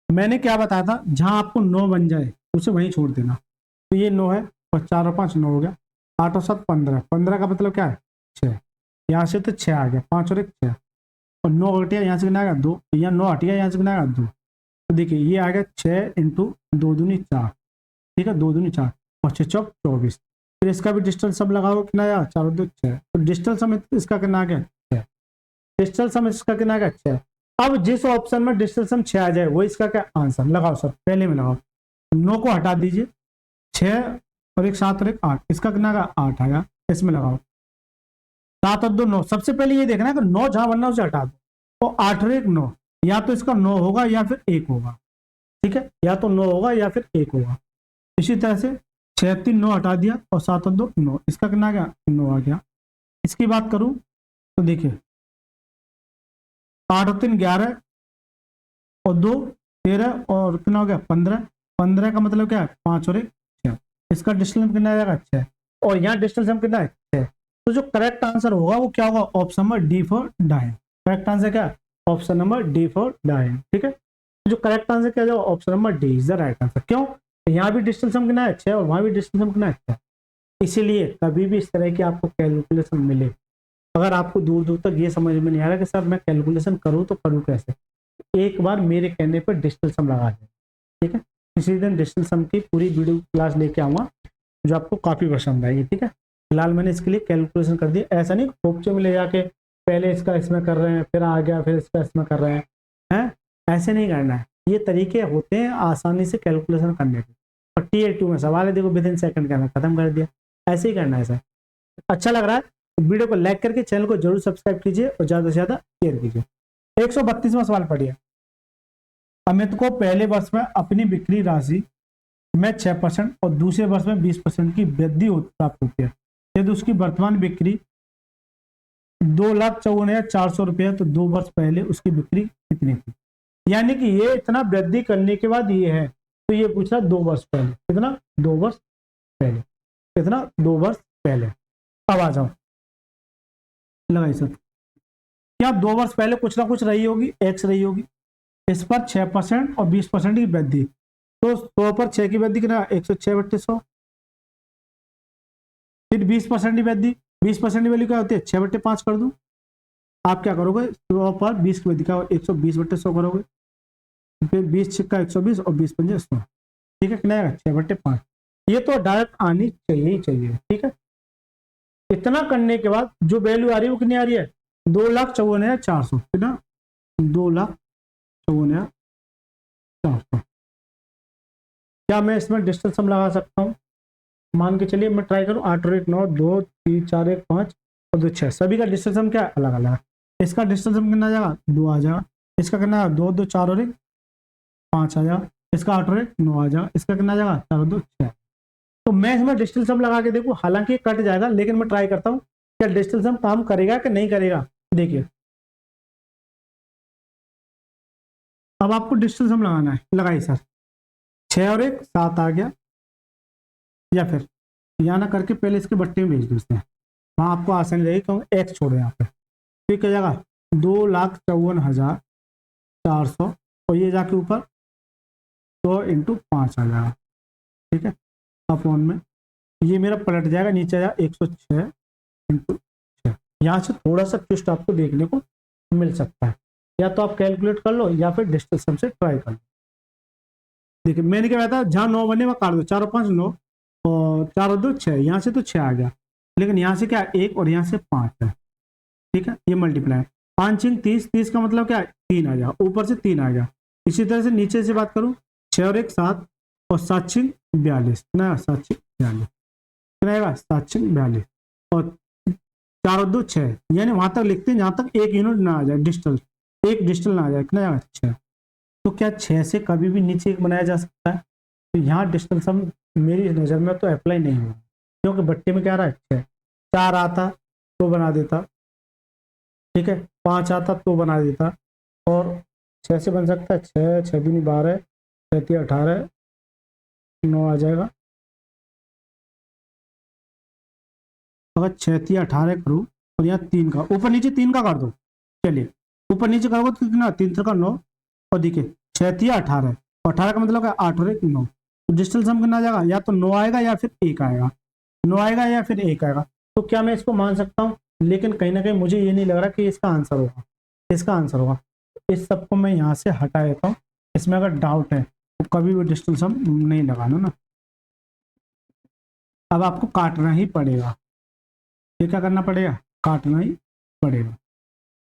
मैंने क्या बताया था, जहां आपको 9 बन जाए उसे वहीं छोड़ देना। तो ये 9 है, और 4 और 5 9 हो गया, 8 और 7 15, 15 का मतलब क्या है, 6, यहाँ से तो 6 आ गया, 5 और 1 6, और 9 हटिया यहाँ से कितना आएगा 2, यहाँ 9 हटिया यहाँ से कितना आएगा 2। तो देखिए ये आ गया 6 इंटू 2 दूनी 4, ठीक है, 2 दूनी 4, और 6 चौक 24। फिर इसका भी डिजिटल सम लगाओ, कितना आया 4 और 2 6, तो डिजिटल सम इसका कितना आ गया 6, डिजिटल सम इसका कितना आ गया 6। अब जिस ऑप्शन में डिजिटल सम 6 आ जाए वो इसका क्या आंसर, लगाओ सर, पहले में लगाओ, 9 को हटा दीजिए, 6 और 1 7 और 1 8, इसका कितना का 8 आया, इसमें लगाओ, 7 और 2 9। सबसे पहले ये देखना है कि 9 जहां बनना उसे हटा दो, तो 8 और 1 9, या तो इसका 9 होगा या फिर 1 होगा, ठीक है, या तो 9 होगा या फिर 1 होगा। इसी तरह से 6 3 9 हटा दिया, और 7 और 2 9, इसका कितना आ गया 9 आ गया। इसकी बात करूं तो देखिए 8 और 3 11, और 2 13, और कितना हो गया 15, 15 का मतलब क्या है 5 और 1 6, इसका डिजिटल सम कितना आ जाएगा 6, और यहाँ डिजिटल सम कितना है 6। तो जो करेक्ट आंसर होगा वो क्या होगा, option number D for dine. Correct answer क्या है, option number D for dine, ठीक है। तो जो करेक्ट आंसर क्या जाएगा, option number D is the right answer. क्यों, यहाँ भी डिजिटल सम कितना है 6, और वहां भी डिजिटल सम कितना है 6। इसीलिए कभी भी इस तरह की आपको कैलकुलेशन मिले, अगर आपको दूर दूर तक ये समझ में नहीं आ रहा कि सर मैं कैलकुलेशन करूँ तो करूँ कैसे, एक बार मेरे कहने पर डिजिटल सम लगा दें, ठीक है। इसी दिन डिजिटल सम की पूरी वीडियो क्लास लेके आऊँगा जो आपको काफ़ी पसंद आएगी, ठीक है। फिलहाल मैंने इसके लिए कैलकुलेशन कर दिया, ऐसा नहीं खोपचे में ले जाके पहले इसका इसमें कर रहे हैं, फिर आ गया फिर इसका इसमें कर रहे हैं, ऐसे नहीं करना है। ये तरीके होते हैं आसानी से कैलकुलेशन करने के। और टीयर 2 में सवाल है, देखो विद इन सेकंड का खत्म कर दिया, ऐसे ही करना है सर। अच्छा लग रहा है तो वीडियो को लाइक करके चैनल को जरूर सब्सक्राइब कीजिए और ज़्यादा से ज़्यादा शेयर कीजिए। 132वां सवाल पढ़िए। अमित को पहले वर्ष में अपनी बिक्री राशि में 6% और दूसरे वर्ष में 20% की वृद्धि प्राप्त होती है, यदि उसकी वर्तमान बिक्री 2,54,400 रुपये है तो 2 वर्ष पहले उसकी बिक्री कितनी थी। यानी कि ये इतना वृद्धि करने के बाद ये है, तो ये पूछ रहा 2 वर्ष पहले, कितना 2 वर्ष पहले, कितना 2 वर्ष पहले। अब आ जाओ लगाइए सर, क्या 2 वर्ष पहले कुछ ना कुछ रही होगी, एक्स रही होगी, इस पर 6% और 20% की वृद्धि, तो 100 पर 6 की वृद्धि कितना 106/100, फिर 20% की वृद्धि 20% की वैल्यू क्या होती है, 6/5 कर दूं। आप क्या करोगे, 100 पर 20 की वैल्यू क्या हो, 120/100 करोगे, फिर 20 छिक्का 120 और 20 पंजे 100। ठीक है, कितना आएगा, 6/5। ये तो डायरेक्ट आनी चाहिए ही चाहिए। ठीक है, इतना करने के बाद जो वैल्यू आ रही है वो कितनी आ रही है, 2,54,400। कितना, 2,54,400। क्या मैं इसमें डिस्टेंस सम लगा सकता हूँ, मान के चलिए मैं ट्राई करूँ, 8 और 1 9, 2 3 4 1 5 और 2 6, सभी का डिस्टेंस सम क्या है, अलग अलग है। इसका डिस्टेंस सम कितना आ जाएगा, 2 आ जाएगा। इसका कितना, 2 2 4 और 1 5 आ जाएगा। इसका 8 और 1 9 आ जाएगा। इसका कितना आ जाएगा, 4 और 2 6। तो मैं इसमें डिस्टेंस सम लगा के देखूँ, हालांकि कट जाएगा, लेकिन मैं ट्राई करता हूँ क्या डिस्टेंस सम काम करेगा कि नहीं करेगा। देखिए अब आपको डिस्टेंस सम लगाना है, लगाइए सर। 6 और 1 7 आ गया, या फिर यहाँ ना करके पहले इसके बट्टे में भेज दो इसमें, वहाँ आपको आसानी रहेगी क्योंकि एक्स छोड़ो यहाँ पे। तो क्या जाएगा, 2,54,400 और ये जाके ऊपर 100 × 5 आ जाएगा। ठीक है, अपॉन में ये मेरा पलट जाएगा, नीचे आ जाएगा 106 × 6। यहाँ से थोड़ा सा ट्विस्ट आपको देखने को मिल सकता है, या तो आप कैलकुलेट कर लो या फिर डिस्टेंस सम से ट्राई कर लो। देखिए मैंने क्या बताया, जहाँ 9 बने वहाँ काट दो, 4 और 5 9 और 4 और 2 6, यहाँ से तो 6 आ गया, लेकिन यहाँ से क्या 1 और यहाँ से 5 है। ठीक है, ये मल्टीप्लाई 5 × 30, 30 का मतलब क्या है 3 आ गया, ऊपर से 3 आ गया। इसी तरह से नीचे से बात करूँ, 6 और 1 7 और 7 6 42, ना 7 6 42 कितना आएगा, 7 6 42 और 4 और 2 6, यानी वहां तक लिखते हैं जहां तक 1 यूनिट ना आ जाए, डिजिटल एक डिजिटल ना आ जाए, कितना आएगा 6। तो क्या 6 से कभी भी नीचे एक बनाया जा सकता है, तो यहाँ डिस्टेंस सम मेरी नज़र में तो अप्लाई नहीं होगा, क्योंकि बट्टे में क्या रहा है 6। 4 आता तो बना देता, ठीक है, 5 आता तो बना देता, और 6 से बन सकता है 6 6 दूनी 12 6 3 18 9 आ जाएगा। अगर 6 3 18 करूँ और यहाँ 3 का ऊपर नीचे 3 का कर दो, चलिए ऊपर नीचे करोगे तो कितना 3 3 का 9 और देखिए 6 3 18, 18 का मतलब क्या 8 और 1 9। तो डिजिटल सम कितना आ जाएगा, या तो 9 आएगा या फिर 1 आएगा, 9 आएगा या फिर 1 आएगा। तो क्या मैं इसको मान सकता हूँ, लेकिन कहीं ना कहीं मुझे ये नहीं लग रहा कि इसका आंसर होगा, इसका आंसर होगा। इस सबको मैं यहाँ से हटा देता हूँ, इसमें अगर डाउट है तो कभी भी डिजिटल सम नहीं लगाना ना। अब आपको काटना ही पड़ेगा, ये क्या करना पड़ेगा, काटना ही पड़ेगा।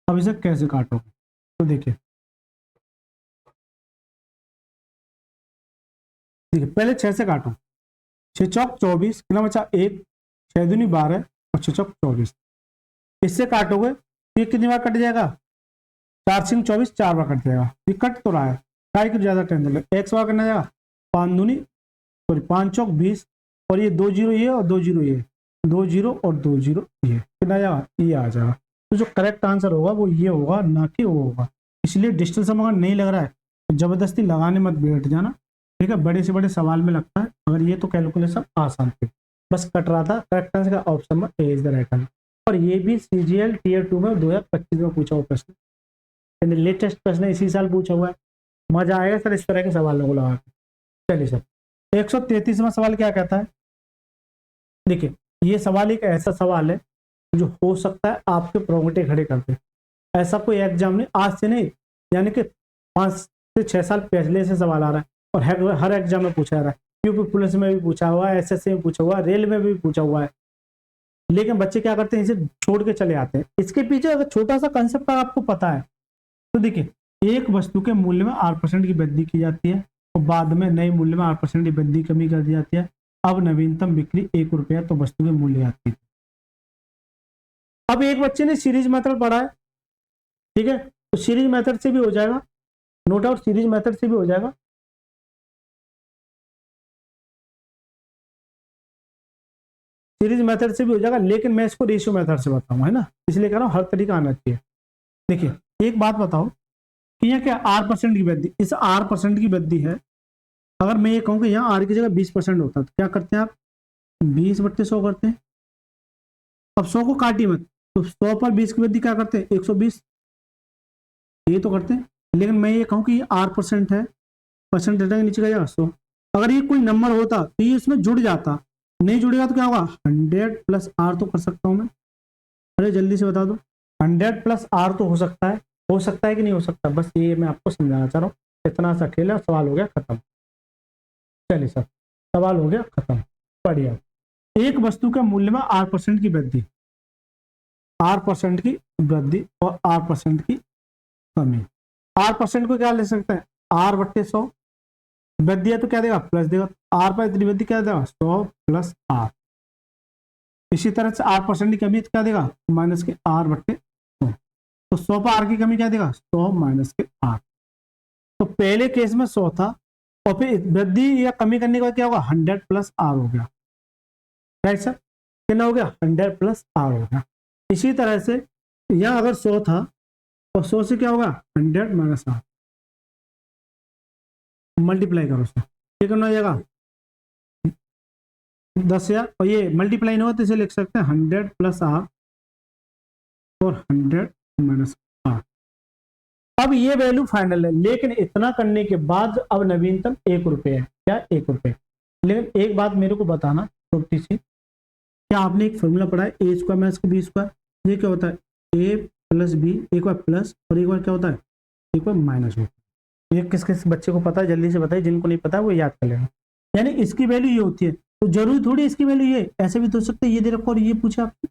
अब इसे कैसे काटोगे, तो देखिए पहले 6 से काटो, 6 चौक 24 कितना बचा 1, 6 दूनी 12 और 6 चौक 24। इससे काटोगे तो ये कितनी बार कट जाएगा, 4 सिंह 24 4 बार कट जाएगा, ये कट तो रहा है, काय कुछ ज्यादा टेंशन ले, एक बार करना जाएगा 5 दूनी सॉरी 5 चौक 20 और ये 2 0 ये और 2 0 ये, 2 0 और 2 0 ये कितना जाएगा, ये आ जाएगा। तो जो करेक्ट आंसर होगा वो ये होगा, ना कि वो होगा। इसलिए डिजिटल सम अगर नहीं लग रहा है तो जबरदस्ती लगाने मत बैठ जाना, ठीक है। बड़े से बड़े सवाल में लगता है, अगर ये तो कैलकुलेशन आसान थी, बस कट रहा था। करेक्ट आंसर का ऑप्शन में ए इज द राइट आंसर। और ये भी CGL Tier 2 में 2025 में पूछा हुआ प्रश्न, लेटेस्ट प्रश्न इसी साल पूछा हुआ है। मजा आएगा सर इस तरह के सवालों को लगा के। चलिए सर 133वां सवाल क्या कहता है, देखिए ये सवाल एक ऐसा सवाल है जो हो सकता है आपके प्रोंगटे खड़े कर दे। ऐसा कोई एग्जाम नहीं, आज से नहीं, यानी कि 5 से 6 साल पहले से सवाल आ रहा है और हर एग्जाम में पूछा जा रहा है। यूपी पुलिस में भी पूछा हुआ है, SSC में पूछा हुआ है, रेल में भी पूछा हुआ है। लेकिन बच्चे क्या करते हैं, इसे छोड़ के चले आते हैं। इसके पीछे अगर छोटा सा कंसेप्ट आपको पता है तो देखिए, एक वस्तु के मूल्य में 8% की वृद्धि की जाती है और बाद में नए मूल्य में 8% की वृद्धि कमी कर दी जाती है। अब नवीनतम बिक्री 1 रुपया तो वस्तु के मूल्य आती है। अब एक बच्चे ने सीरीज मेथड पढ़ा है, ठीक है, तो सीरीज मेथड से भी हो जाएगा, नो डाउट सीरीज मेथड से भी हो जाएगा। सीरीज मेथड से भी हो जाएगा, लेकिन मैं इसको रेशियो मेथड से बताऊंगा, है ना, इसलिए कह रहा हूं हर तरीका आना चाहिए। देखिए एक बात बताओ कि यहाँ क्या 8% की वृद्धि, इस 8% की वृद्धि है। अगर मैं ये कहूँ कि यहाँ R की जगह 20% होता तो क्या करते हैं आप, 20/100 करते हैं। अब 100 को काटिए मत, तो 100 पर 20 की वृद्धि क्या करते हैं, 120, ये तो करते हैं। लेकिन मैं ये कहूँ कि ये 8% है, परसेंट हटाएंगे नीचे का जाएगा 100। अगर ये कोई नंबर होता तो ये इसमें जुड़ जाता, नहीं जुड़ेगा तो क्या होगा 100 + R तो कर सकता हूँ मैं, अरे जल्दी से बता दो। 100 प्लस आर तो हो सकता है कि नहीं हो सकता, बस ये मैं आपको समझाना चाह रहा हूँ। इतना सा खेल है, सवाल हो गया खत्म। चलिए सर, सवाल हो गया खत्म। बढ़िया। एक वस्तु के मूल्य में R% की वृद्धि, R% की वृद्धि और R% की कमी। R% को क्या ले सकते हैं, R/100। वृद्धि है तो क्या देगा, प्लस देगा। R पर इतनी वृद्धि क्या देगा, 100 प्लस R। इसी तरह से R% की कमी तो क्या देगा, माइनस के R/100। तो 100 पर R की कमी क्या देगा, 100 माइनस के R। तो पहले केस में 100 था, और फिर वृद्धि या कमी करने के बाद क्या होगा, 100 प्लस R हो गया। राइट सर, कितना हो गया, 100 प्लस R हो गया। इसी तरह से यहाँ अगर 100 था, और 100 से क्या होगा, 100 माइनस R, मल्टीप्लाई करो उससे, ये करना हो जाएगा 10,000। और ये मल्टीप्लाई नहीं होगा तो इसे लिख सकते हैं 100 प्लस R और 100 माइनस R। अब ये वैल्यू फाइनल है, लेकिन इतना करने के बाद अब नवीनतम 1 रुपये है। क्या, 1 रुपये। लेकिन एक बात मेरे को बताना छोटी सी, क्या आपने एक फॉर्मूला पढ़ा है ए स्क्वायर माइनस बी स्क्वायर। ये क्या होता है, ए प्लस बी, एक बार प्लस और एक बार क्या होता है, एक बार माइनस होता है। ये किस किस बच्चे को पता है, जल्दी से बताइए, जिनको नहीं पता वो याद कर लेना। यानी इसकी वैल्यू ये होती है, तो जरूरी थोड़ी इसकी वैल्यू ये, ऐसे भी तो सकते ये दे रखो और ये पूछा आपको।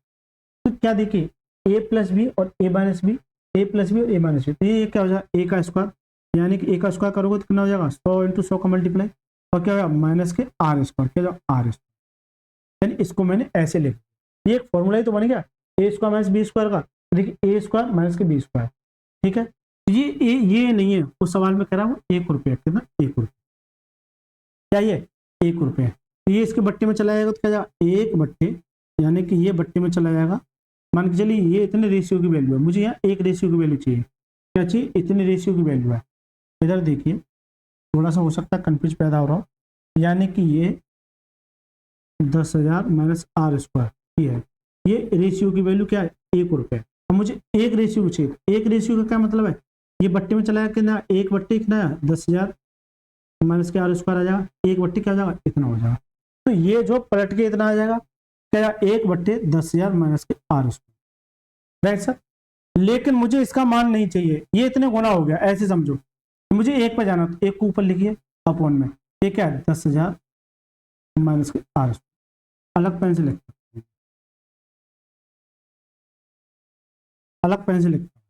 तो क्या देखिए, ए प्लस बी और ए माइनस बी, ए प्लस बी और ए माइनस बी, तो ये क्या हो जाएगा, ए का स्क्वायर। यानी कि ए का स्क्वायर करोगे तो कितना हो जाएगा, 100 × 100 का मल्टीप्लाई, और क्या होगा, माइनस के R स्क्वायर, क्या होगा, R स्क्वायर। यानी इसको मैंने ऐसे लिख, ये एक फॉर्मूला ही तो बन गया, ए स्क्वायर माइनस बी स्क्वायर का। देखिए ए स्क्वायर माइनस के बी स्क्वायर, ठीक है। ये नहीं है, उस सवाल में कह रहा हूँ 1 रुपये, कितना, 1 रुपये। क्या ये 1 रुपये, ये इसके बट्टे में चला जाएगा तो क्या जाएगा, 1 बट्टे, यानी कि ये बट्टे में चला जाएगा। मान के चलिए ये इतने रेशियो की वैल्यू है, मुझे यहाँ 1 रेशियो की वैल्यू चाहिए। क्या चाहिए, इतने रेशियो की वैल्यू है। इधर देखिए, थोड़ा सा हो सकता है कंफ्यूज पैदा हो रहा हो, यानी कि ये 10,000 माइनस R स्क्वायर, ये है, ये रेशियो की वैल्यू क्या है, 1 रुपये। अब मुझे 1 रेशियो चाहिए। 1 रेशियो का क्या मतलब है, ये बट्टे में चला कितना, 1 बट्टे कितना है, 10,000 माइनस के R स्क्वायर आ जाएगा, 1 बट्टे क्या हो जाएगा, इतना हो जाएगा। तो ये जो पलट के इतना आ जाएगा, क्या, 1 बट्टे 10,000 माइनस के R स्क्वायर। राइट सर, लेकिन मुझे इसका मान नहीं चाहिए, ये इतने गुना हो गया, ऐसे समझो। मुझे 1 पर जाना, तो 1 को ऊपर लिखिए अपॉन में, ये क्या है, 10,000 माइनस के R स्क्वायर। अलग पेन से लिखता हूं, अलग पेन से लिखता हूं,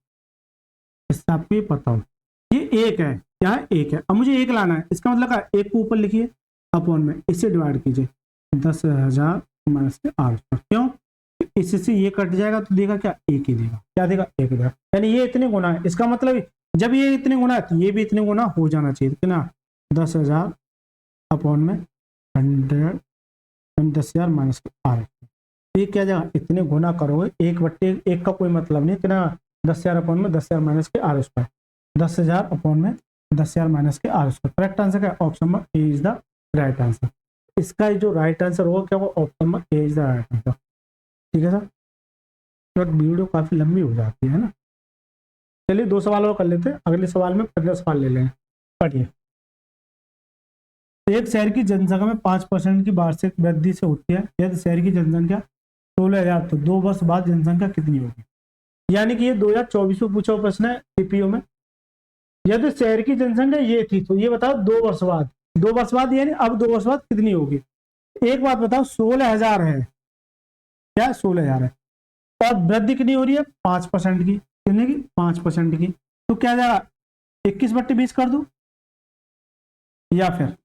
इससे आपको ये पता हो। ये 1 है, क्या है, 1 है। अब मुझे 1 लाना है, इसका मतलब क्या, 1 को ऊपर लिखिए अपॉन में, इससे डिवाइड कीजिए, 10,000 माइनस के R स्क्वायर। क्यों, इससे ये कट जाएगा तो देगा क्या, 1 ही देगा। क्या देगा, 1 देगा। यानी ये इतने गुना है, इसका मतलब जब ये इतने गुना है तो ये भी इतने गुना हो जाना चाहिए। कितना, 10,000 अपॉन में 100, 10,000 माइनस के R। ये क्या जाएगा, इतने गुना करोगे, 1 बट्टे 1 का कोई मतलब नहीं, कितना, 10,000 अपॉन में 10,000 माइनस के R स्क्वायर, 10,000 अपॉन में 10,000 माइनस के R स्क्वायर। करेक्ट आंसर क्या, option number A is the right answer. इसका जो राइट आंसर होगा क्या, वो option number A is the right answer. ठीक है सर, तो वीडियो काफी लंबी हो जाती है ना। चलिए 2 सवाल और कर लेते हैं, अगले सवाल में 15 सवाल ले लेंगे। पढ़िए, एक शहर की जनसंख्या में 5% की वार्षिक वृद्धि से होती है, यदि शहर की जनसंख्या 16,000, तो 2 वर्ष बाद जनसंख्या कितनी होगी। यानी कि ये 2024 में पूछा हुआ प्रश्न है सीपीओ में। यदि शहर की जनसंख्या ये थी, तो ये बताओ 2 वर्ष बाद, 2 वर्ष बाद यानी अब 2 वर्ष बाद कितनी होगी। एक बात बताओ, 16,000 है, क्या 16,000 है, और वृद्धि कितनी हो रही है, 5% की, कितने की, 5% की। तो क्या जाएगा, 21/20 कर दूं, या फिर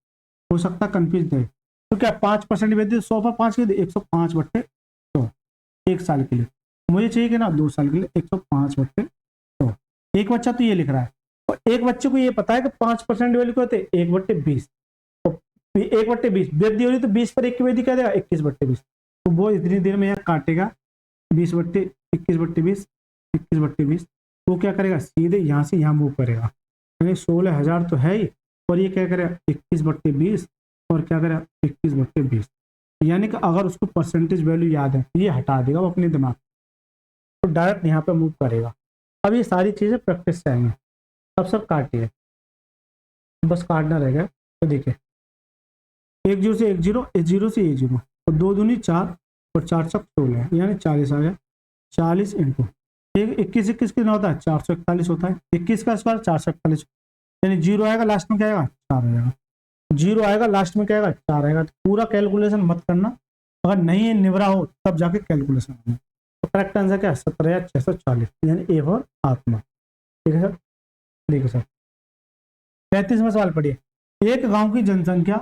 हो सकता कंफ्यूज दे, तो क्या 5% वृद्धि, 100 पर 5 के 105/100, 1 साल के लिए। मुझे चाहिए कि ना 2 साल के लिए 105/100। एक बच्चा तो ये लिख रहा है, और एक बच्चे को ये पता है कि 5% वैल्यू क्या होते हैं, 1/20। तो 1/20 वृद्धि हो रही, तो 20 पर 1 की वृद्धि क्या देगा, 21/20। तो वो इतनी देर में यहाँ काटेगा, 20/21/20, 21/20। वो क्या करेगा, सीधे यहाँ से यहाँ मूव करेगा, यानी 16,000 तो है ही, और ये क्या करेगा, 21/20, और क्या करेगा, 21/20। यानी कि अगर उसको परसेंटेज वैल्यू याद है, ये हटा देगा वो अपने दिमाग, तो डायरेक्ट यहाँ पे मूव करेगा। अब ये सारी चीजें प्रैक्टिस से आएंगे। अब सर काटिए, बस काटना रहेगा। तो देखिए, 1 0 से 1 0, 1 0 से 1 0, और 2 दूनी 4, और 4 7 16, यानी 40 आ गया। 40 इंटू 21 21 कितना होता है 441 होता है। 21 का स्क्वायर 441, यानी जीरो आएगा लास्ट में, क्या आएगा 4 आएगा। जीरो आएगा लास्ट में, क्या आएगा 4 आएगा। तो पूरा कैलकुलेशन मत करना, अगर नहीं निवरा हो तब जाके कैलकुलेशन करना। तो करेक्ट आंसर क्या है 17,640, यानी ए फॉर आत्मा। ठीक है सर, देखिए सर 35वां सवाल पढ़िए। एक गांव की जनसंख्या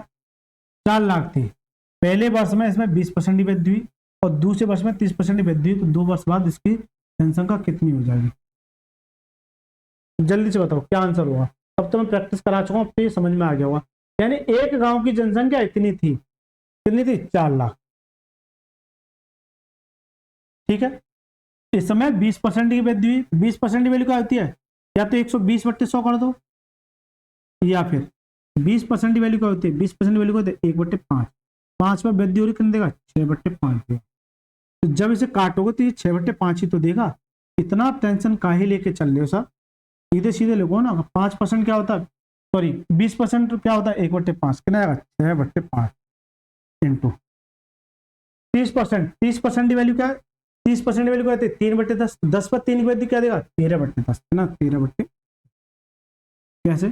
4 लाख थी, पहले वर्ष में इसमें 20% की वृद्धि हुई और दूसरे वर्ष में 30% की वृद्धि हुई, तो 2 वर्ष बाद इसकी जनसंख्या कितनी हो जाएगी? जल्दी से बताओ क्या आंसर होगा। अब तो मैं प्रैक्टिस करा चुका हूं, तो ये समझ में आ गया होगा। यानी एक गांव की जनसंख्या इतनी थी, कितनी थी 4 लाख, ठीक है। इस समय 20% की वृद्धि हुई, 20% की वैल्यू क्या होती है, या तो 120/100 कर दो, या फिर 20% की वैल्यू क्या होती है, 20% की वैल्यू क्या होती है 1/5, 5 में वृद्धि हो रही कितने देगा 6/5 देगा। तो जब इसे काटोगे तो ये 6/5 ही तो देगा। इतना टेंशन काहे लेके चल रहे हो सर, सीधे सीधे लिखो ना। 5% क्या होता है, सॉरी 20% क्या होता है 1/5, कितना आएगा 6/5 इंटू 30%। 30% की वैल्यू क्या है, 30% की वैल्यू क्या होती है 3/10, 10 पर 3 की वैल्यू क्या देगा 13/10, है ना 13/, कैसे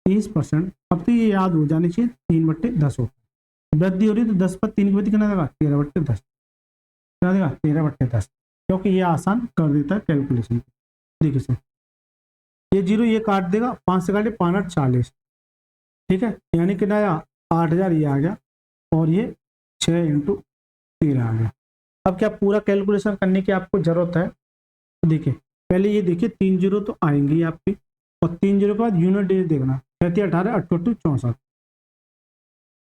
30%। अब तो ये याद हो जानी चाहिए 3/10 होता है, वृद्धि हो रही तो 10 पर 3 की वृद्धि कितना देगा 13/10, कितना देगा 13/10, क्योंकि ये आसान कर देता है कैलकुलेशन। देखिए सर ये जीरो ये काट देगा, 5 से काटे 5 8 40, ठीक है, यानी कितना आया 8000 ये आ गया, और ये 6 इंटू 13 आ गया। अब क्या पूरा कैलकुलेशन करने की आपको जरूरत है, तो देखिए पहले ये देखिए 3 जीरो तो आएंगी आपकी, और 3 जीरो के बाद यूनिट डिजिट देखना 33 18 28 64,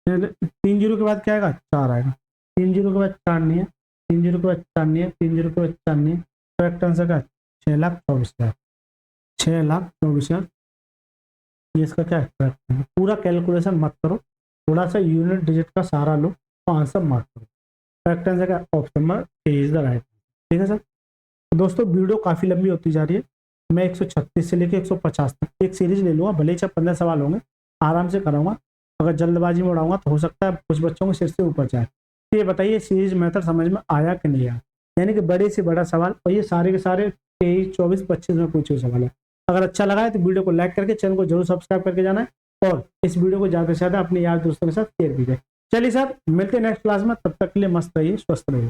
3 जीरो के बाद क्या आएगा 4 आएगा, 3 जीरो के बाद 4 नहीं है, 3 जीरो के बाद 4 नहीं है, 3 जीरो के बाद 4 नहीं है, करेक्ट आंसर क्या 6,24,000, 6,24,000। ये इसका क्या है, पूरा कैलकुलेशन मत करो, थोड़ा सा यूनिट डिजिट का सहारा लो तो आंसर मार्क करो। करेक्ट आंसर क्या option number A is the right. ठीक है सर, तो दोस्तों वीडियो काफ़ी लंबी होती जा रही है, मैं 136 से लेकर 150 तक एक सीरीज ले लूँगा, भले ही 15 सवाल होंगे, आराम से कराऊंगा। अगर जल्दबाजी में उड़ाऊंगा तो हो सकता है कुछ बच्चों को सिर से ऊपर जाए। तो ये बताइए सीरीज मेथड समझ में आया कि नहीं आया, यानी कि बड़े से बड़ा सवाल, और ये सारे के सारे 23 24 25 में पूछे हुए सवाल है। अगर अच्छा लगा है तो वीडियो को लाइक करके चैनल को जरूर सब्सक्राइब करके जाना है, और इस वीडियो को ज़्यादा से ज़्यादा अपने यार दोस्तों के साथ शेयर कीजिए। चलिए सर मिलते हैं नेक्स्ट क्लास में, तब तक के लिए मस्त रहिए, स्वस्थ रहिए।